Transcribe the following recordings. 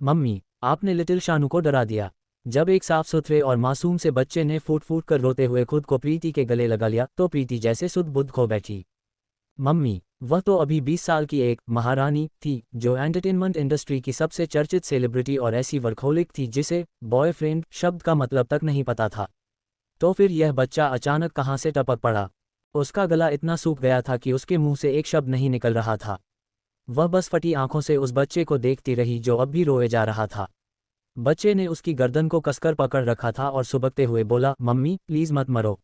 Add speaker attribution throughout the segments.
Speaker 1: Mummy, आपने little Shanu को डरा दिया। जब एक साफ सुथरे और मासूम से बच्चे ने फूट फूट कर रोते हुए खुद को प्रीति के गले लगा लिया तो प्रीति जैसे सुध बुध खो बैठी। मम्मी, वह तो अभी 20 साल की एक महारानी थी जो एंटरटेनमेंट इंडस्ट्री की सबसे चर्चित सेलिब्रिटी और ऐसी वर्कहोलिक थी जिसे बॉयफ्रेंड शब्द का मतलब तक नहीं पता था। तो फिर यह बच्चा अचानक कहाँ से टपक पड़ा। उसका गला इतना सूख गया था कि उसके मुंह से एक शब्द नहीं निकल रहा था। वह बस फटी आंखों से उस बच्चे को देखती रही जो अब भी रोए जा रहा था। बच्चे ने उसकी गर्दन को कसकर पकड़ रखा था और सुबकते हुए बोला, मम्मी प्लीज मत मरो।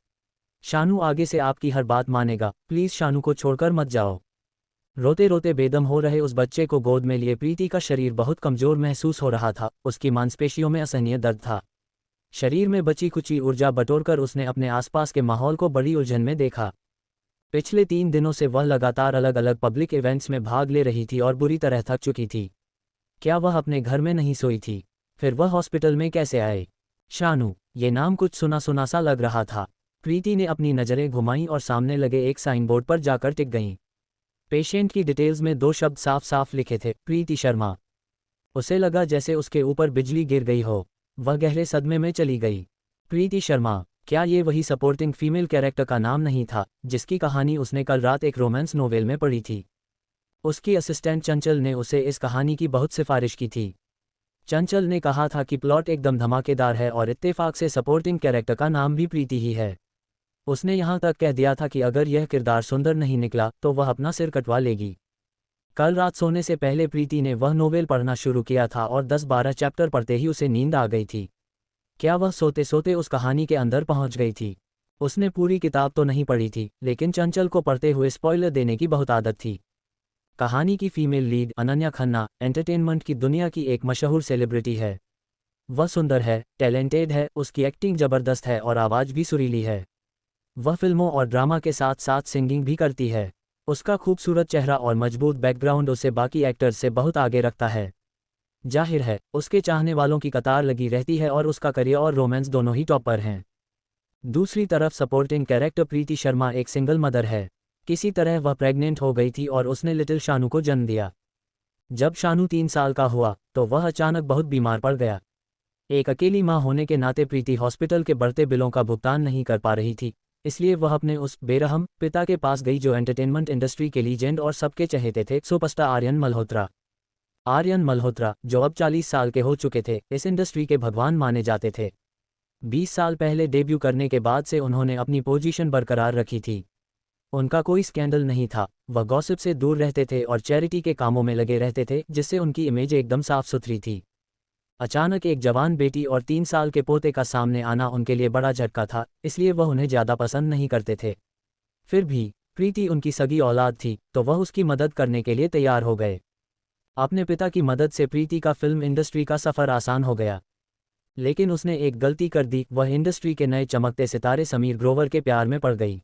Speaker 1: शानू आगे से आपकी हर बात मानेगा, प्लीज शानू को छोड़कर मत जाओ। रोते रोते बेदम हो रहे उस बच्चे को गोद में लिए प्रीति का शरीर बहुत कमजोर महसूस हो रहा था। उसकी मांसपेशियों में असहनीय दर्द था। शरीर में बची कुची ऊर्जा बटोरकर उसने अपने आसपास के माहौल को बड़ी उलझन में देखा। पिछले 3 दिनों से वह लगातार अलग अलग पब्लिक इवेंट्स में भाग ले रही थी और बुरी तरह थक चुकी थी। क्या वह अपने घर में नहीं सोई थी? फिर वह हॉस्पिटल में कैसे आए? शानू, ये नाम कुछ सुना सुना सा लग रहा था। प्रीति ने अपनी नज़रें घुमाईं और सामने लगे एक साइन बोर्ड पर जाकर टिक गईं। पेशेंट की डिटेल्स में 2 शब्द साफ साफ लिखे थे, प्रीति शर्मा। उसे लगा जैसे उसके ऊपर बिजली गिर गई हो। वह गहरे सदमे में चली गई। प्रीति शर्मा, क्या ये वही सपोर्टिंग फीमेल कैरेक्टर का नाम नहीं था जिसकी कहानी उसने कल रात एक रोमांस नोवेल में पढ़ी थी? उसकी असिस्टेंट चंचल ने उसे इस कहानी की बहुत सिफारिश की थी। चंचल ने कहा था कि प्लॉट एकदम धमाकेदार है और इत्तेफाक से सपोर्टिंग कैरेक्टर का नाम भी प्रीति ही है। उसने यहाँ तक कह दिया था कि अगर यह किरदार सुंदर नहीं निकला तो वह अपना सिर कटवा लेगी। कल रात सोने से पहले प्रीति ने वह नोवेल पढ़ना शुरू किया था और 10-12 चैप्टर पढ़ते ही उसे नींद आ गई थी। क्या वह सोते सोते उस कहानी के अंदर पहुंच गई थी? उसने पूरी किताब तो नहीं पढ़ी थी, लेकिन चंचल को पढ़ते हुए स्पॉइलर देने की बहुत आदत थी। कहानी की female lead Ananya Khanna entertainment की दुनिया की एक मशहूर सेलिब्रिटी है। वह सुंदर है, टैलेंटेड है, उसकी एक्टिंग जबरदस्त है और आवाज़ भी सुरीली है। वह फिल्मों और ड्रामा के साथ साथ सिंगिंग भी करती है। उसका खूबसूरत चेहरा और मजबूत बैकग्राउंड उसे बाकी एक्टर्स से बहुत आगे रखता है। जाहिर है, उसके चाहने वालों की कतार लगी रहती है और उसका करियर और रोमांस दोनों ही टॉप पर हैं। दूसरी तरफ सपोर्टिंग कैरेक्टर प्रीति शर्मा एक सिंगल मदर है। किसी तरह वह प्रेग्नेंट हो गई थी और उसने लिटिल शानू को जन्म दिया। जब शानू 3 साल का हुआ तो वह अचानक बहुत बीमार पड़ गया। एक अकेली मां होने के नाते प्रीति हॉस्पिटल के बढ़ते बिलों का भुगतान नहीं कर पा रही थी, इसलिए वह अपने उस बेरहम पिता के पास गई जो एंटरटेनमेंट इंडस्ट्री के लीजेंड और सबके चहेते थे, सुपरस्टार आर्यन मल्होत्रा। आर्यन मल्होत्रा, जो अब 40 साल के हो चुके थे, इस इंडस्ट्री के भगवान माने जाते थे। 20 साल पहले डेब्यू करने के बाद से उन्होंने अपनी पोजीशन बरकरार रखी थी। उनका कोई स्कैंडल नहीं था, वह गॉसिप से दूर रहते थे और चैरिटी के कामों में लगे रहते थे जिससे उनकी इमेज एकदम साफ सुथरी थी। अचानक एक जवान बेटी और 3 साल के पोते का सामने आना उनके लिए बड़ा झटका था, इसलिए वह उन्हें ज़्यादा पसंद नहीं करते थे। फिर भी प्रीति उनकी सगी औलाद थी तो वह उसकी मदद करने के लिए तैयार हो गए। अपने पिता की मदद से प्रीति का फिल्म इंडस्ट्री का सफ़र आसान हो गया। लेकिन उसने एक गलती कर दी, वह इंडस्ट्री के नए चमकते सितारे समीर ग्रोवर के प्यार में पड़ गई।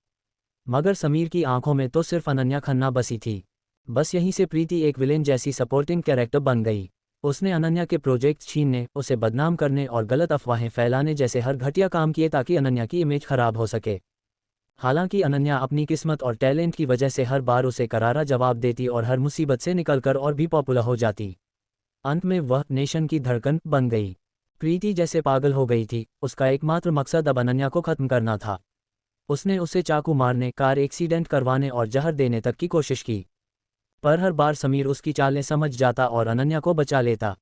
Speaker 1: मगर समीर की आंखों में तो सिर्फ अनन्या खन्ना बसी थी। बस यहीं से प्रीति एक विलेन जैसी सपोर्टिंग कैरेक्टर बन गई। उसने अनन्या के प्रोजेक्ट छीनने, उसे बदनाम करने और गलत अफवाहें फैलाने जैसे हर घटिया काम किए ताकि अनन्या की इमेज खराब हो सके। हालांकि अनन्या अपनी किस्मत और टैलेंट की वजह से हर बार उसे करारा जवाब देती और हर मुसीबत से निकलकर और भी पॉपुलर हो जाती। अंत में वह नेशन की धड़कन बन गई। प्रीति जैसे पागल हो गई थी, उसका एकमात्र मकसद अब अनन्या को खत्म करना था। उसने उसे चाकू मारने, कार एक्सीडेंट करवाने और जहर देने तक की कोशिश की, पर हर बार समीर उसकी चालें समझ जाता और अनन्या को बचा लेता।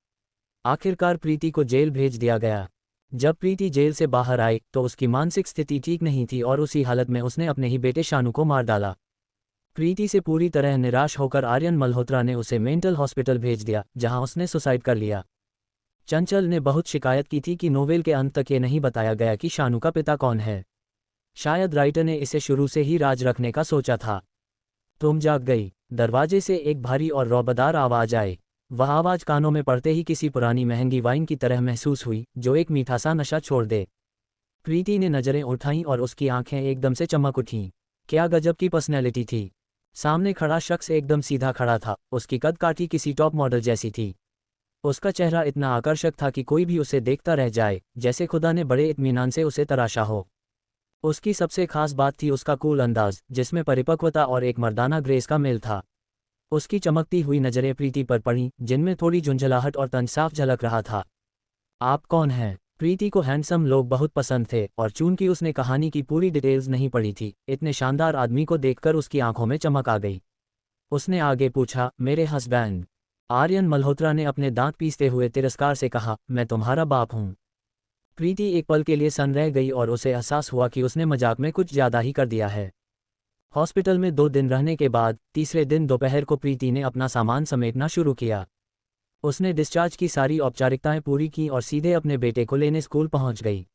Speaker 1: आखिरकार प्रीति को जेल भेज दिया गया। जब प्रीति जेल से बाहर आई तो उसकी मानसिक स्थिति ठीक नहीं थी और उसी हालत में उसने अपने ही बेटे शानू को मार डाला। प्रीति से पूरी तरह निराश होकर आर्यन मल्होत्रा ने उसे मेंटल हॉस्पिटल भेज दिया, जहां उसने सुसाइड कर लिया। चंचल ने बहुत शिकायत की थी कि नोवेल के अंत तक ये नहीं बताया गया कि शानू का पिता कौन है। शायद राइटर ने इसे शुरू से ही राज रखने का सोचा था। तुम जाग गई। दरवाजे से एक भारी और रौबदार आवाज आई। वह आवाज कानों में पड़ते ही किसी पुरानी महंगी वाइन की तरह महसूस हुई जो एक मीठा सा नशा छोड़ दे। प्रीति ने नजरें उठाईं और उसकी आंखें एकदम से चमक उठीं। क्या गजब की पर्सनैलिटी थी। सामने खड़ा शख्स एकदम सीधा खड़ा था, उसकी कद काठी किसी टॉप मॉडल जैसी थी। उसका चेहरा इतना आकर्षक था कि कोई भी उसे देखता रह जाए, जैसे खुदा ने बड़े इत्मीनान से उसे तराशा हो। उसकी सबसे खास बात थी उसका कूल अंदाज, जिसमें परिपक्वता और एक मर्दाना ग्रेस का मेल था। उसकी चमकती हुई नजरें प्रीति पर पड़ीं, जिनमें थोड़ी झुंझलाहट और तंज साफ झलक रहा था। आप कौन हैं? प्रीति को हैंडसम लोग बहुत पसंद थे, और चूंकि उसने कहानी की पूरी डिटेल्स नहीं पढ़ी थी, इतने शानदार आदमी को देखकर उसकी आंखों में चमक आ गई। उसने आगे पूछा, मेरे हस्बैंड? आर्यन मल्होत्रा ने अपने दांत पीसते हुए तिरस्कार से कहा, मैं तुम्हारा बाप हूं। प्रीति एक पल के लिए सन रह गई और उसे एहसास हुआ कि उसने मजाक में कुछ ज्यादा ही कर दिया है। हॉस्पिटल में 2 दिन रहने के बाद तीसरे दिन दोपहर को प्रीति ने अपना सामान समेटना शुरू किया। उसने डिस्चार्ज की सारी औपचारिकताएं पूरी की और सीधे अपने बेटे को लेने स्कूल पहुंच गई।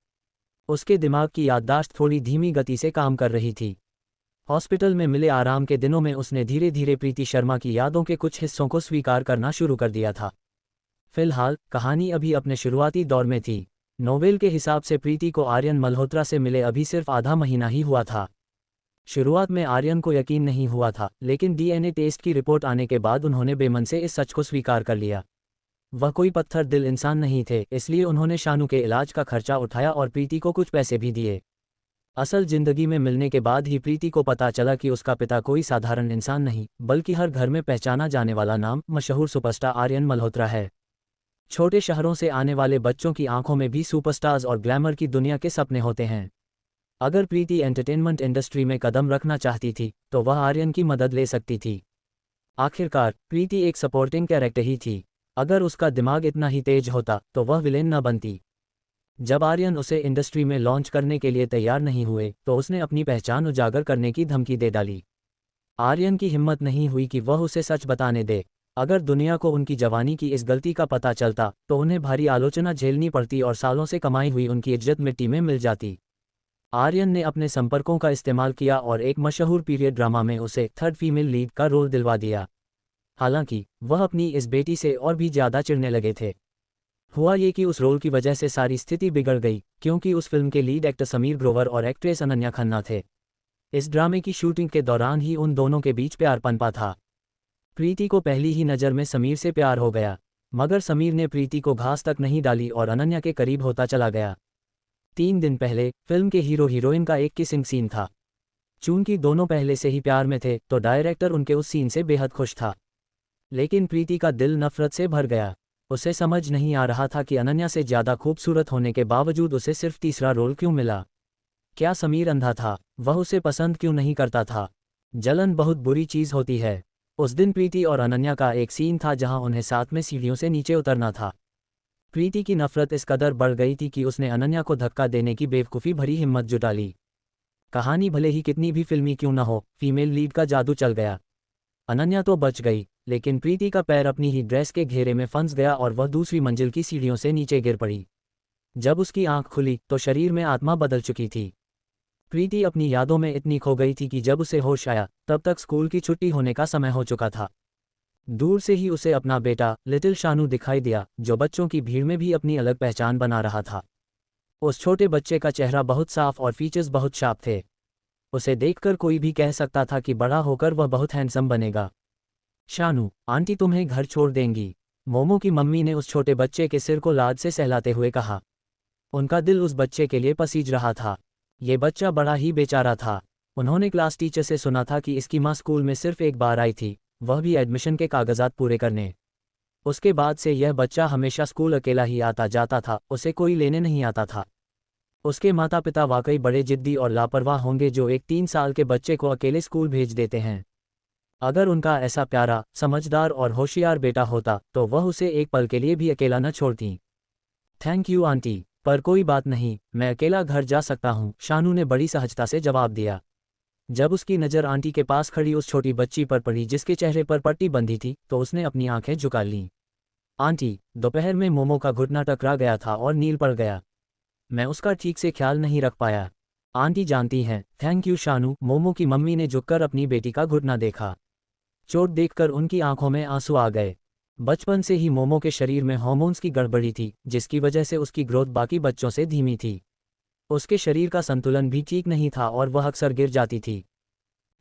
Speaker 1: उसके दिमाग की याददाश्त थोड़ी धीमी गति से काम कर रही थी। हॉस्पिटल में मिले आराम के दिनों में उसने धीरे धीरे प्रीति शर्मा की यादों के कुछ हिस्सों को स्वीकार करना शुरू कर दिया था। फिलहाल कहानी अभी अपने शुरुआती दौर में थी। नोवेल के हिसाब से प्रीति को आर्यन मल्होत्रा से मिले अभी सिर्फ आधा महीना ही हुआ था। शुरुआत में आर्यन को यकीन नहीं हुआ था, लेकिन डीएनए टेस्ट की रिपोर्ट आने के बाद उन्होंने बेमन से इस सच को स्वीकार कर लिया। वह कोई पत्थर दिल इंसान नहीं थे, इसलिए उन्होंने शानू के इलाज का खर्चा उठाया और प्रीति को कुछ पैसे भी दिए। असल जिंदगी में मिलने के बाद ही प्रीति को पता चला कि उसका पिता कोई साधारण इंसान नहीं, बल्कि हर घर में पहचाना जाने वाला नाम, मशहूर सुपरस्टार आर्यन मल्होत्रा है। छोटे शहरों से आने वाले बच्चों की आंखों में भी सुपरस्टार्स और ग्लैमर की दुनिया के सपने होते हैं। अगर प्रीति एंटरटेनमेंट इंडस्ट्री में कदम रखना चाहती थी, तो वह आर्यन की मदद ले सकती थी। आखिरकार प्रीति एक सपोर्टिंग कैरेक्टर ही थी। अगर उसका दिमाग इतना ही तेज होता तो वह विलेन न बनती। जब आर्यन उसे इंडस्ट्री में लॉन्च करने के लिए तैयार नहीं हुए, तो उसने अपनी पहचान उजागर करने की धमकी दे डाली। आर्यन की हिम्मत नहीं हुई कि वह उसे सच बताने दे। अगर दुनिया को उनकी जवानी की इस गलती का पता चलता, तो उन्हें भारी आलोचना झेलनी पड़ती और सालों से कमाई हुई उनकी इज्जत मिट्टी में मिल जाती। आर्यन ने अपने संपर्कों का इस्तेमाल किया और एक मशहूर पीरियड ड्रामा में उसे थर्ड फीमेल लीड का रोल दिलवा दिया। हालांकि वह अपनी इस बेटी से और भी ज्यादा चिढ़ने लगे थे। हुआ ये कि उस रोल की वजह से सारी स्थिति बिगड़ गई, क्योंकि उस फिल्म के लीड एक्टर समीर ग्रोवर और एक्ट्रेस अनन्या खन्ना थे। इस ड्रामे की शूटिंग के दौरान ही उन दोनों के बीच प्यार पनपा था। प्रीति को पहली ही नज़र में समीर से प्यार हो गया, मगर समीर ने प्रीति को घास तक नहीं डाली और अनन्या के करीब होता चला गया। 3 दिन पहले फिल्म के हीरो हीरोइन का एक किसिंग सीन था। चूंकि दोनों पहले से ही प्यार में थे, तो डायरेक्टर उनके उस सीन से बेहद खुश था। लेकिन प्रीति का दिल नफरत से भर गया। उसे समझ नहीं आ रहा था कि अनन्या से ज्यादा खूबसूरत होने के बावजूद उसे सिर्फ तीसरा रोल क्यों मिला। क्या समीर अंधा था? वह उसे पसंद क्यों नहीं करता था? जलन बहुत बुरी चीज होती है। उस दिन प्रीति और अनन्या का एक सीन था जहां उन्हें साथ में सीढ़ियों से नीचे उतरना था। प्रीति की नफरत इस कदर बढ़ गई थी कि उसने अनन्या को धक्का देने की बेवकूफ़ी भरी हिम्मत जुटा ली। कहानी भले ही कितनी भी फिल्मी क्यों न हो, फीमेल लीड का जादू चल गया। अनन्या तो बच गई, लेकिन प्रीति का पैर अपनी ही ड्रेस के घेरे में फंस गया और वह दूसरी मंजिल की सीढ़ियों से नीचे गिर पड़ी। जब उसकी आंख खुली तो शरीर में आत्मा बदल चुकी थी। प्रीति अपनी यादों में इतनी खो गई थी कि जब उसे होश आया, तब तक स्कूल की छुट्टी होने का समय हो चुका था। दूर से ही उसे अपना बेटा लिटिल शानू दिखाई दिया, जो बच्चों की भीड़ में भी अपनी अलग पहचान बना रहा था। उस छोटे बच्चे का चेहरा बहुत साफ और फीचर्स बहुत शार्प थे। उसे देखकर कोई भी कह सकता था कि बड़ा होकर वह बहुत हैंडसम बनेगा। शानू, आंटी तुम्हें घर छोड़ देंगी, मोमो की मम्मी ने उस छोटे बच्चे के सिर को लाड से सहलाते हुए कहा। उनका दिल उस बच्चे के लिए पसीज रहा था। ये बच्चा बड़ा ही बेचारा था। उन्होंने क्लास टीचर से सुना था कि इसकी माँ स्कूल में सिर्फ एक बार आई थी, वह भी एडमिशन के कागजात पूरे करने। उसके बाद से यह बच्चा हमेशा स्कूल अकेला ही आता जाता था, उसे कोई लेने नहीं आता था। उसके माता पिता वाकई बड़े जिद्दी और लापरवाह होंगे जो एक 3 साल के बच्चे को अकेले स्कूल भेज देते हैं। अगर उनका ऐसा प्यारा, समझदार और होशियार बेटा होता, तो वह उसे एक पल के लिए भी अकेला न छोड़ती। थैंक यू आंटी, पर कोई बात नहीं, मैं अकेला घर जा सकता हूँ, शानू ने बड़ी सहजता से जवाब दिया। जब उसकी नज़र आंटी के पास खड़ी उस छोटी बच्ची पर पड़ी जिसके चेहरे पर पट्टी बंधी थी, तो उसने अपनी आंखें झुका लीं। आंटी, दोपहर में मोमो का घुटना टकरा गया था और नील पड़ गया। मैं उसका ठीक से ख्याल नहीं रख पाया। आंटी जानती हैं। थैंक यू शानू, मोमो की मम्मी ने झुककर अपनी बेटी का घुटना देखा। चोट देखकर उनकी आंखों में आंसू आ गए। बचपन से ही मोमो के शरीर में हार्मोन्स की गड़बड़ी थी, जिसकी वजह से उसकी ग्रोथ बाकी बच्चों से धीमी थी। उसके शरीर का संतुलन भी ठीक नहीं था और वह अक्सर गिर जाती थी।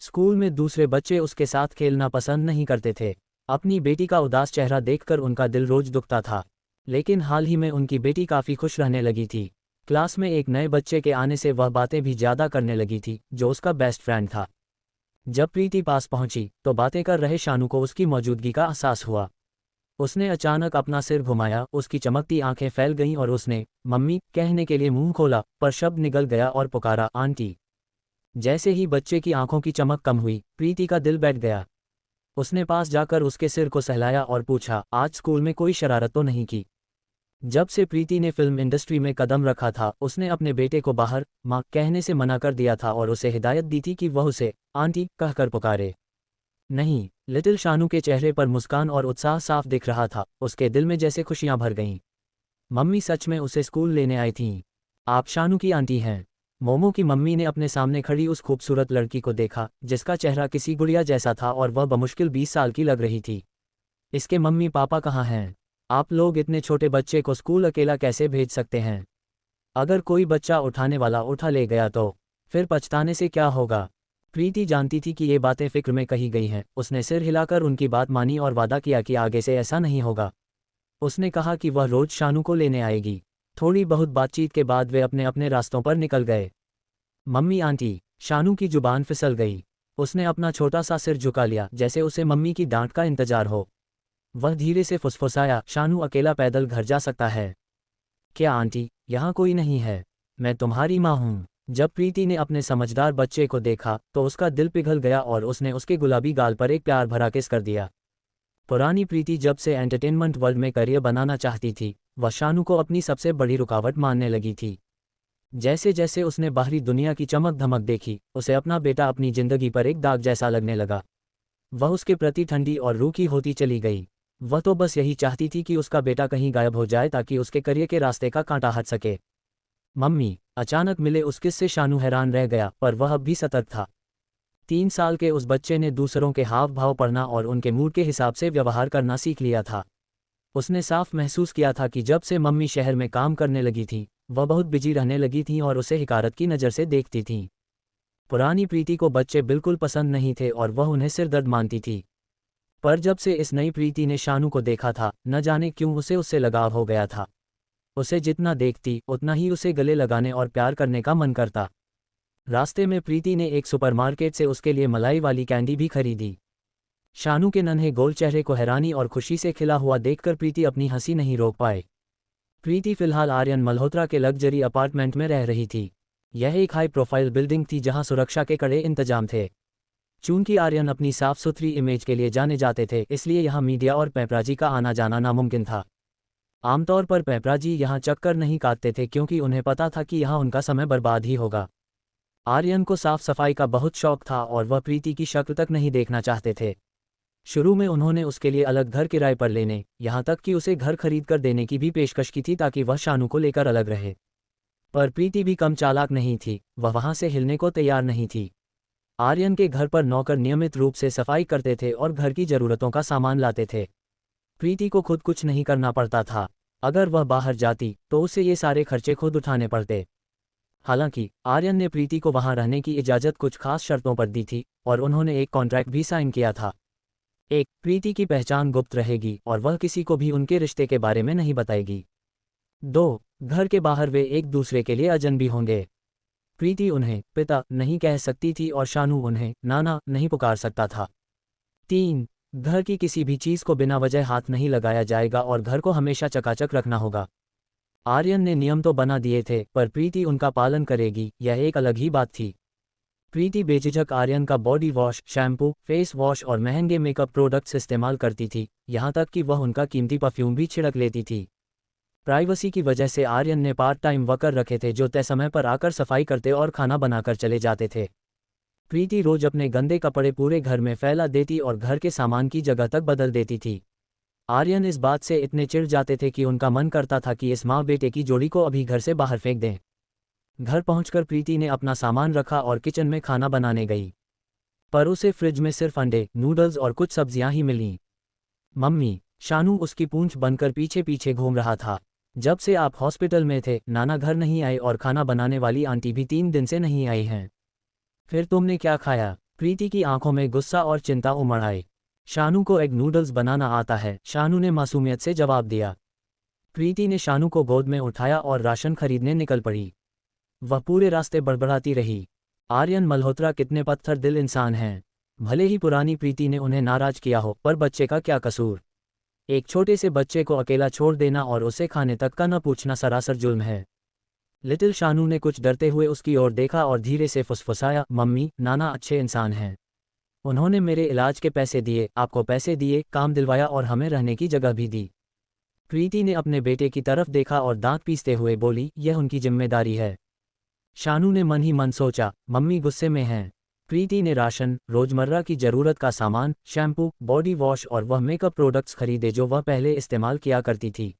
Speaker 1: स्कूल में दूसरे बच्चे उसके साथ खेलना पसंद नहीं करते थे। अपनी बेटी का उदास चेहरा देखकर उनका दिल रोज दुखता था। लेकिन हाल ही में उनकी बेटी काफ़ी खुश रहने लगी थी। क्लास में एक नए बच्चे के आने से वह बातें भी ज़्यादा करने लगी थी, जो उसका बेस्ट फ्रेंड था। जब प्रीति पास पहुंची तो बातें कर रहे शानू को उसकी मौजूदगी का एहसास हुआ। उसने अचानक अपना सिर घुमाया, उसकी चमकती आंखें फैल गईं और उसने मम्मी कहने के लिए मुंह खोला, पर शब्द निगल गया और पुकारा आंटी। जैसे ही बच्चे की आंखों की चमक कम हुई, प्रीति का दिल बैठ गया। उसने पास जाकर उसके सिर को सहलाया और पूछा, आज स्कूल में कोई शरारत तो नहीं की? जब से प्रीति ने फिल्म इंडस्ट्री में कदम रखा था, उसने अपने बेटे को बाहर माँ कहने से मना कर दिया था और उसे हिदायत दी थी कि वह उसे आंटी कहकर पुकारे। नहीं, लिटिल शानू के चेहरे पर मुस्कान और उत्साह साफ दिख रहा था, उसके दिल में जैसे खुशियां भर गईं। मम्मी सच में उसे स्कूल लेने आई थीं। आप शानू की आंटी हैं। मोमो की मम्मी ने अपने सामने खड़ी उस खूबसूरत लड़की को देखा, जिसका चेहरा किसी गुड़िया जैसा था और वह बमुश्किल 20 साल की लग रही थी। इसके मम्मी पापा कहाँ हैं? आप लोग इतने छोटे बच्चे को स्कूल अकेला कैसे भेज सकते हैं? अगर कोई बच्चा उठाने वाला उठा ले गया तो फिर पछताने से क्या होगा? प्रीति जानती थी कि ये बातें फिक्र में कही गई हैं। उसने सिर हिलाकर उनकी बात मानी और वादा किया कि आगे से ऐसा नहीं होगा। उसने कहा कि वह रोज शानू को लेने आएगी। थोड़ी बहुत बातचीत के बाद वे अपने अपने रास्तों पर निकल गए। मम्मी आंटी, शानू की जुबान फिसल गई। उसने अपना छोटा सा सिर झुका लिया, जैसे उसे मम्मी की डांट का इंतजार हो। वह धीरे से फुसफुसाया, शानू अकेला पैदल घर जा सकता है क्या आंटी? यहाँ कोई नहीं है, मैं तुम्हारी माँ हूँ। जब प्रीति ने अपने समझदार बच्चे को देखा तो उसका दिल पिघल गया और उसने उसके गुलाबी गाल पर एक प्यार भरा किस कर दिया। पुरानी प्रीति जब से एंटरटेनमेंट वर्ल्ड में करियर बनाना चाहती थी, वह शानू को अपनी सबसे बड़ी रुकावट मानने लगी थी। जैसे जैसे उसने बाहरी दुनिया की चमक धमक देखी, उसे अपना बेटा अपनी जिंदगी पर एक दाग जैसा लगने लगा। वह उसके प्रति ठंडी और रूखी होती चली गई। वह तो बस यही चाहती थी कि उसका बेटा कहीं गायब हो जाए ताकि उसके करियर के रास्ते का कांटा हट सके। मम्मी अचानक मिले उस किस्से शानू हैरान रह गया, पर वह अब भी सतर्क था। 3 साल के उस बच्चे ने दूसरों के हाव भाव पढ़ना और उनके मूड के हिसाब से व्यवहार करना सीख लिया था। उसने साफ महसूस किया था कि जब से मम्मी शहर में काम करने लगी थी, वह बहुत बिजी रहने लगी थी और उसे हिकारत की नज़र से देखती थी। पुरानी प्रीति को बच्चे बिल्कुल पसंद नहीं थे और वह उन्हें सिरदर्द मानती थी। पर जब से इस नई प्रीति ने शानू को देखा था, न जाने क्यों उसे उससे लगाव हो गया था। उसे जितना देखती उतना ही उसे गले लगाने और प्यार करने का मन करता। रास्ते में प्रीति ने एक सुपरमार्केट से उसके लिए मलाई वाली कैंडी भी खरीदी। शानू के नन्हे गोल चेहरे को हैरानी और खुशी से खिला हुआ देखकर प्रीति अपनी हंसी नहीं रोक पाए। प्रीति फिलहाल आर्यन मल्होत्रा के लग्जरी अपार्टमेंट में रह रही थी। यह एक हाई प्रोफाइल बिल्डिंग थी जहां सुरक्षा के कड़े इंतजाम थे। चूंकि आर्यन अपनी साफ सुथरी इमेज के लिए जाने जाते थे, इसलिए यहां मीडिया और पेपराजी का आना जाना नामुमकिन था। आमतौर पर पेपराजी यहां चक्कर नहीं काटते थे क्योंकि उन्हें पता था कि यहां उनका समय बर्बाद ही होगा। आर्यन को साफ सफाई का बहुत शौक था और वह प्रीति की शक्ल तक नहीं देखना चाहते थे। शुरू में उन्होंने उसके लिए अलग घर किराए पर लेने, यहाँ तक कि उसे घर खरीद कर देने की भी पेशकश की थी ताकि वह शानू को लेकर अलग रहे। पर प्रीति भी कम चालाक नहीं थी, वह वहां से हिलने को तैयार नहीं थी। आर्यन के घर पर नौकर नियमित रूप से सफाई करते थे और घर की जरूरतों का सामान लाते थे। प्रीति को खुद कुछ नहीं करना पड़ता था। अगर वह बाहर जाती तो उसे ये सारे खर्चे खुद उठाने पड़ते। हालांकि आर्यन ने प्रीति को वहां रहने की इजाज़त कुछ खास शर्तों पर दी थी और उन्होंने एक कॉन्ट्रैक्ट भी साइन किया था। 1. प्रीति की पहचान गुप्त रहेगी और वह किसी को भी उनके रिश्ते के बारे में नहीं बताएगी। 2. घर के बाहर वे एक दूसरे के लिए अजनबी होंगे। प्रीति उन्हें पिता नहीं कह सकती थी और शानू उन्हें नाना नहीं पुकार सकता था। 3. घर की किसी भी चीज़ को बिना वजह हाथ नहीं लगाया जाएगा और घर को हमेशा चकाचक रखना होगा। आर्यन ने नियम तो बना दिए थे, पर प्रीति उनका पालन करेगी, यह एक अलग ही बात थी। प्रीति बेझिझक आर्यन का body wash, shampoo, face wash और महंगे मेकअप प्रोडक्ट्स इस्तेमाल करती थी, यहाँ तक कि वह उनका कीमती परफ्यूम भी छिड़क लेती थी। प्राइवेसी की वजह से आर्यन ने पार्ट टाइम वर्कर रखे थे जो तय समय पर आकर सफाई करते और खाना बनाकर चले जाते थे। प्रीति रोज अपने गंदे कपड़े पूरे घर में फैला देती और घर के सामान की जगह तक बदल देती थी। आर्यन इस बात से इतने चिढ़ जाते थे कि उनका मन करता था कि इस माँ बेटे की जोड़ी को अभी घर से बाहर फेंक दें। घर पहुंचकर प्रीति ने अपना सामान रखा और किचन में खाना बनाने गई, पर उसे फ्रिज में सिर्फ अंडे, नूडल्स और कुछ सब्जियां ही मिलीं। मम्मी, शानू उसकी पूंछ बनकर पीछे पीछे घूम रहा था। जब से आप हॉस्पिटल में थे, नाना घर नहीं आए और खाना बनाने वाली आंटी भी 3 दिन से नहीं आई हैं। फिर तुमने क्या खाया? प्रीति की आंखों में गुस्सा और चिंता उमड़ आई। शानू को एग नूडल्स बनाना आता है, शानू ने मासूमियत से जवाब दिया। प्रीति ने शानू को गोद में उठाया और राशन खरीदने निकल पड़ी। वह पूरे रास्ते बड़बड़ाती रही, आर्यन मल्होत्रा कितने पत्थर दिल इंसान हैं। भले ही पुरानी प्रीति ने उन्हें नाराज किया हो, पर बच्चे का क्या कसूर। एक छोटे से बच्चे को अकेला छोड़ देना और उसे खाने तक का न पूछना सरासर जुल्म है। लिटिल शानू ने कुछ डरते हुए उसकी ओर देखा और धीरे से फुसफुसाया, मम्मी, नाना अच्छे इंसान हैं। उन्होंने मेरे इलाज के पैसे दिए, आपको पैसे दिए, काम दिलवाया और हमें रहने की जगह भी दी। प्रीति ने अपने बेटे की तरफ देखा और दांत पीसते हुए बोली, यह उनकी जिम्मेदारी है। शानू ने मन ही मन सोचा, मम्मी गुस्से में हैं। प्रीति ने राशन, रोजमर्रा की जरूरत का सामान, शैम्पू, बॉडी वॉश और वह मेकअप प्रोडक्ट्स खरीदे जो वह पहले इस्तेमाल किया करती थी।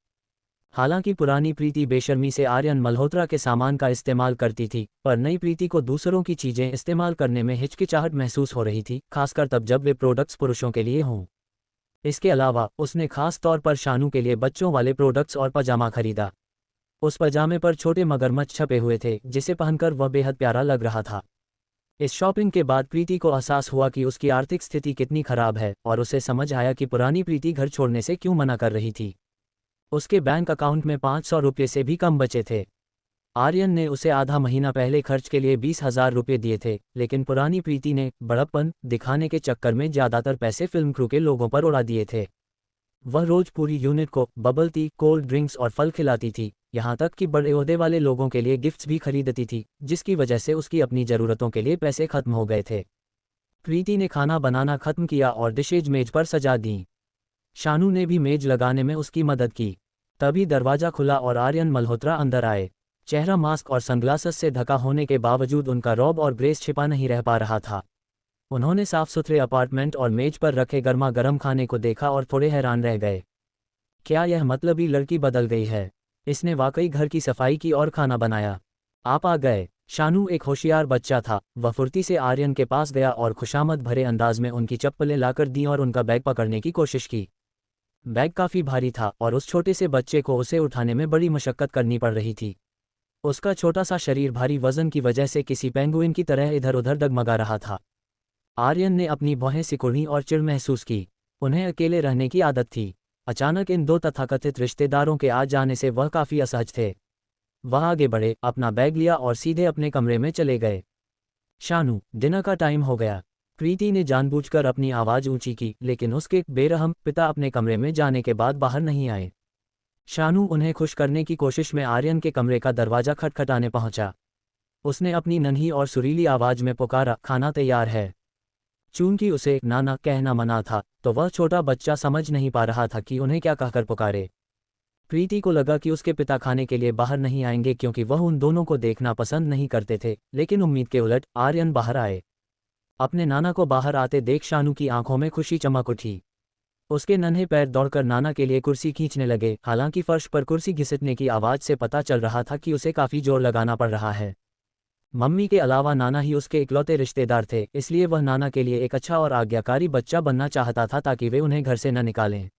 Speaker 1: हालांकि पुरानी प्रीति बेशर्मी से आर्यन मल्होत्रा के सामान का इस्तेमाल करती थी, पर नई प्रीति को दूसरों की चीजें इस्तेमाल करने में हिचकिचाहट महसूस हो रही थी, खासकर तब जब वे प्रोडक्ट्स पुरुषों के लिए हों। इसके अलावा उसने खास तौर पर शानू के लिए बच्चों वाले प्रोडक्ट्स और पजामा खरीदा। उस पजामे पर छोटे मगरमच्छ छपे हुए थे, जिसे पहनकर वह बेहद प्यारा लग रहा था। इस शॉपिंग के बाद प्रीति को एहसास हुआ कि उसकी आर्थिक स्थिति कितनी खराब है और उसे समझ आया कि पुरानी प्रीति घर छोड़ने से क्यों मना कर रही थी। उसके बैंक अकाउंट में 500 रुपये से भी कम बचे थे। आर्यन ने उसे आधा महीना पहले खर्च के लिए 20,000 रुपये दिए थे, लेकिन पुरानी प्रीति ने बड़प्पन दिखाने के चक्कर में ज़्यादातर पैसे फिल्म क्रू के लोगों पर उड़ा दिए थे। वह रोज पूरी यूनिट को बबल टी, कोल्ड ड्रिंक्स और फल खिलाती थी, यहाँ तक कि बड़े ओहदे वाले लोगों के लिए गिफ्ट्स भी खरीदती थी, जिसकी वजह से उसकी अपनी ज़रूरतों के लिए पैसे खत्म हो गए थे। प्रीति ने खाना बनाना खत्म किया और डिशेज मेज पर सजा दी। शानू ने भी मेज लगाने में उसकी मदद की। तभी दरवाज़ा खुला और आर्यन मल्होत्रा अंदर आए। चेहरा मास्क और सनग्लासेस से ढका होने के बावजूद उनका रौब और ग्रेस छिपा नहीं रह पा रहा था। उन्होंने साफ सुथरे अपार्टमेंट और मेज पर रखे गर्मा गर्म खाने को देखा और थोड़े हैरान रह गए। क्या यह मतलबी लड़की बदल गई है? इसने वाकई घर की सफाई की और खाना बनाया। आप आ गए। शानू एक होशियार बच्चा था। वह फुर्ती से आर्यन के पास गया और खुशामद भरे अंदाज में उनकी चप्पलें लाकर दी और उनका बैग पकड़ने की कोशिश की। बैग काफ़ी भारी था और उस छोटे से बच्चे को उसे उठाने में बड़ी मशक्कत करनी पड़ रही थी। उसका छोटा सा शरीर भारी वजन की वजह से किसी पेंगुइन की तरह इधर उधर डगमगा रहा था। आर्यन ने अपनी भौहें सिकुड़ी और चिढ़ महसूस की। उन्हें अकेले रहने की आदत थी। अचानक इन दो तथाकथित रिश्तेदारों के आ जाने से वह काफ़ी असहज थे। वह आगे बढ़े, अपना बैग लिया और सीधे अपने कमरे में चले गए। शानू, डिनर का टाइम हो गया। प्रीति ने जानबूझकर अपनी आवाज़ ऊंची की, लेकिन उसके बेरहम पिता अपने कमरे में जाने के बाद बाहर नहीं आए। शानू उन्हें खुश करने की कोशिश में आर्यन के कमरे का दरवाज़ा खटखटाने पहुंचा। उसने अपनी नन्ही और सुरीली आवाज़ में पुकारा, खाना तैयार है। चूंकि उसे नाना कहना मना था, तो वह छोटा बच्चा समझ नहीं पा रहा था कि उन्हें क्या कहकर पुकारे। प्रीति को लगा कि उसके पिता खाने के लिए बाहर नहीं आएंगे क्योंकि वह उन दोनों को देखना पसंद नहीं करते थे, लेकिन उम्मीद के उलट आर्यन बाहर आए। अपने नाना को बाहर आते देख शानू की आंखों में खुशी चमक उठी। उसके नन्हे पैर दौड़कर नाना के लिए कुर्सी खींचने लगे। हालांकि फर्श पर कुर्सी घिसटने की आवाज़ से पता चल रहा था कि उसे काफ़ी जोर लगाना पड़ रहा है। मम्मी के अलावा नाना ही उसके इकलौते रिश्तेदार थे, इसलिए वह नाना के लिए एक अच्छा और आज्ञाकारी बच्चा बनना चाहता था ताकि वे उन्हें घर से न निकालें।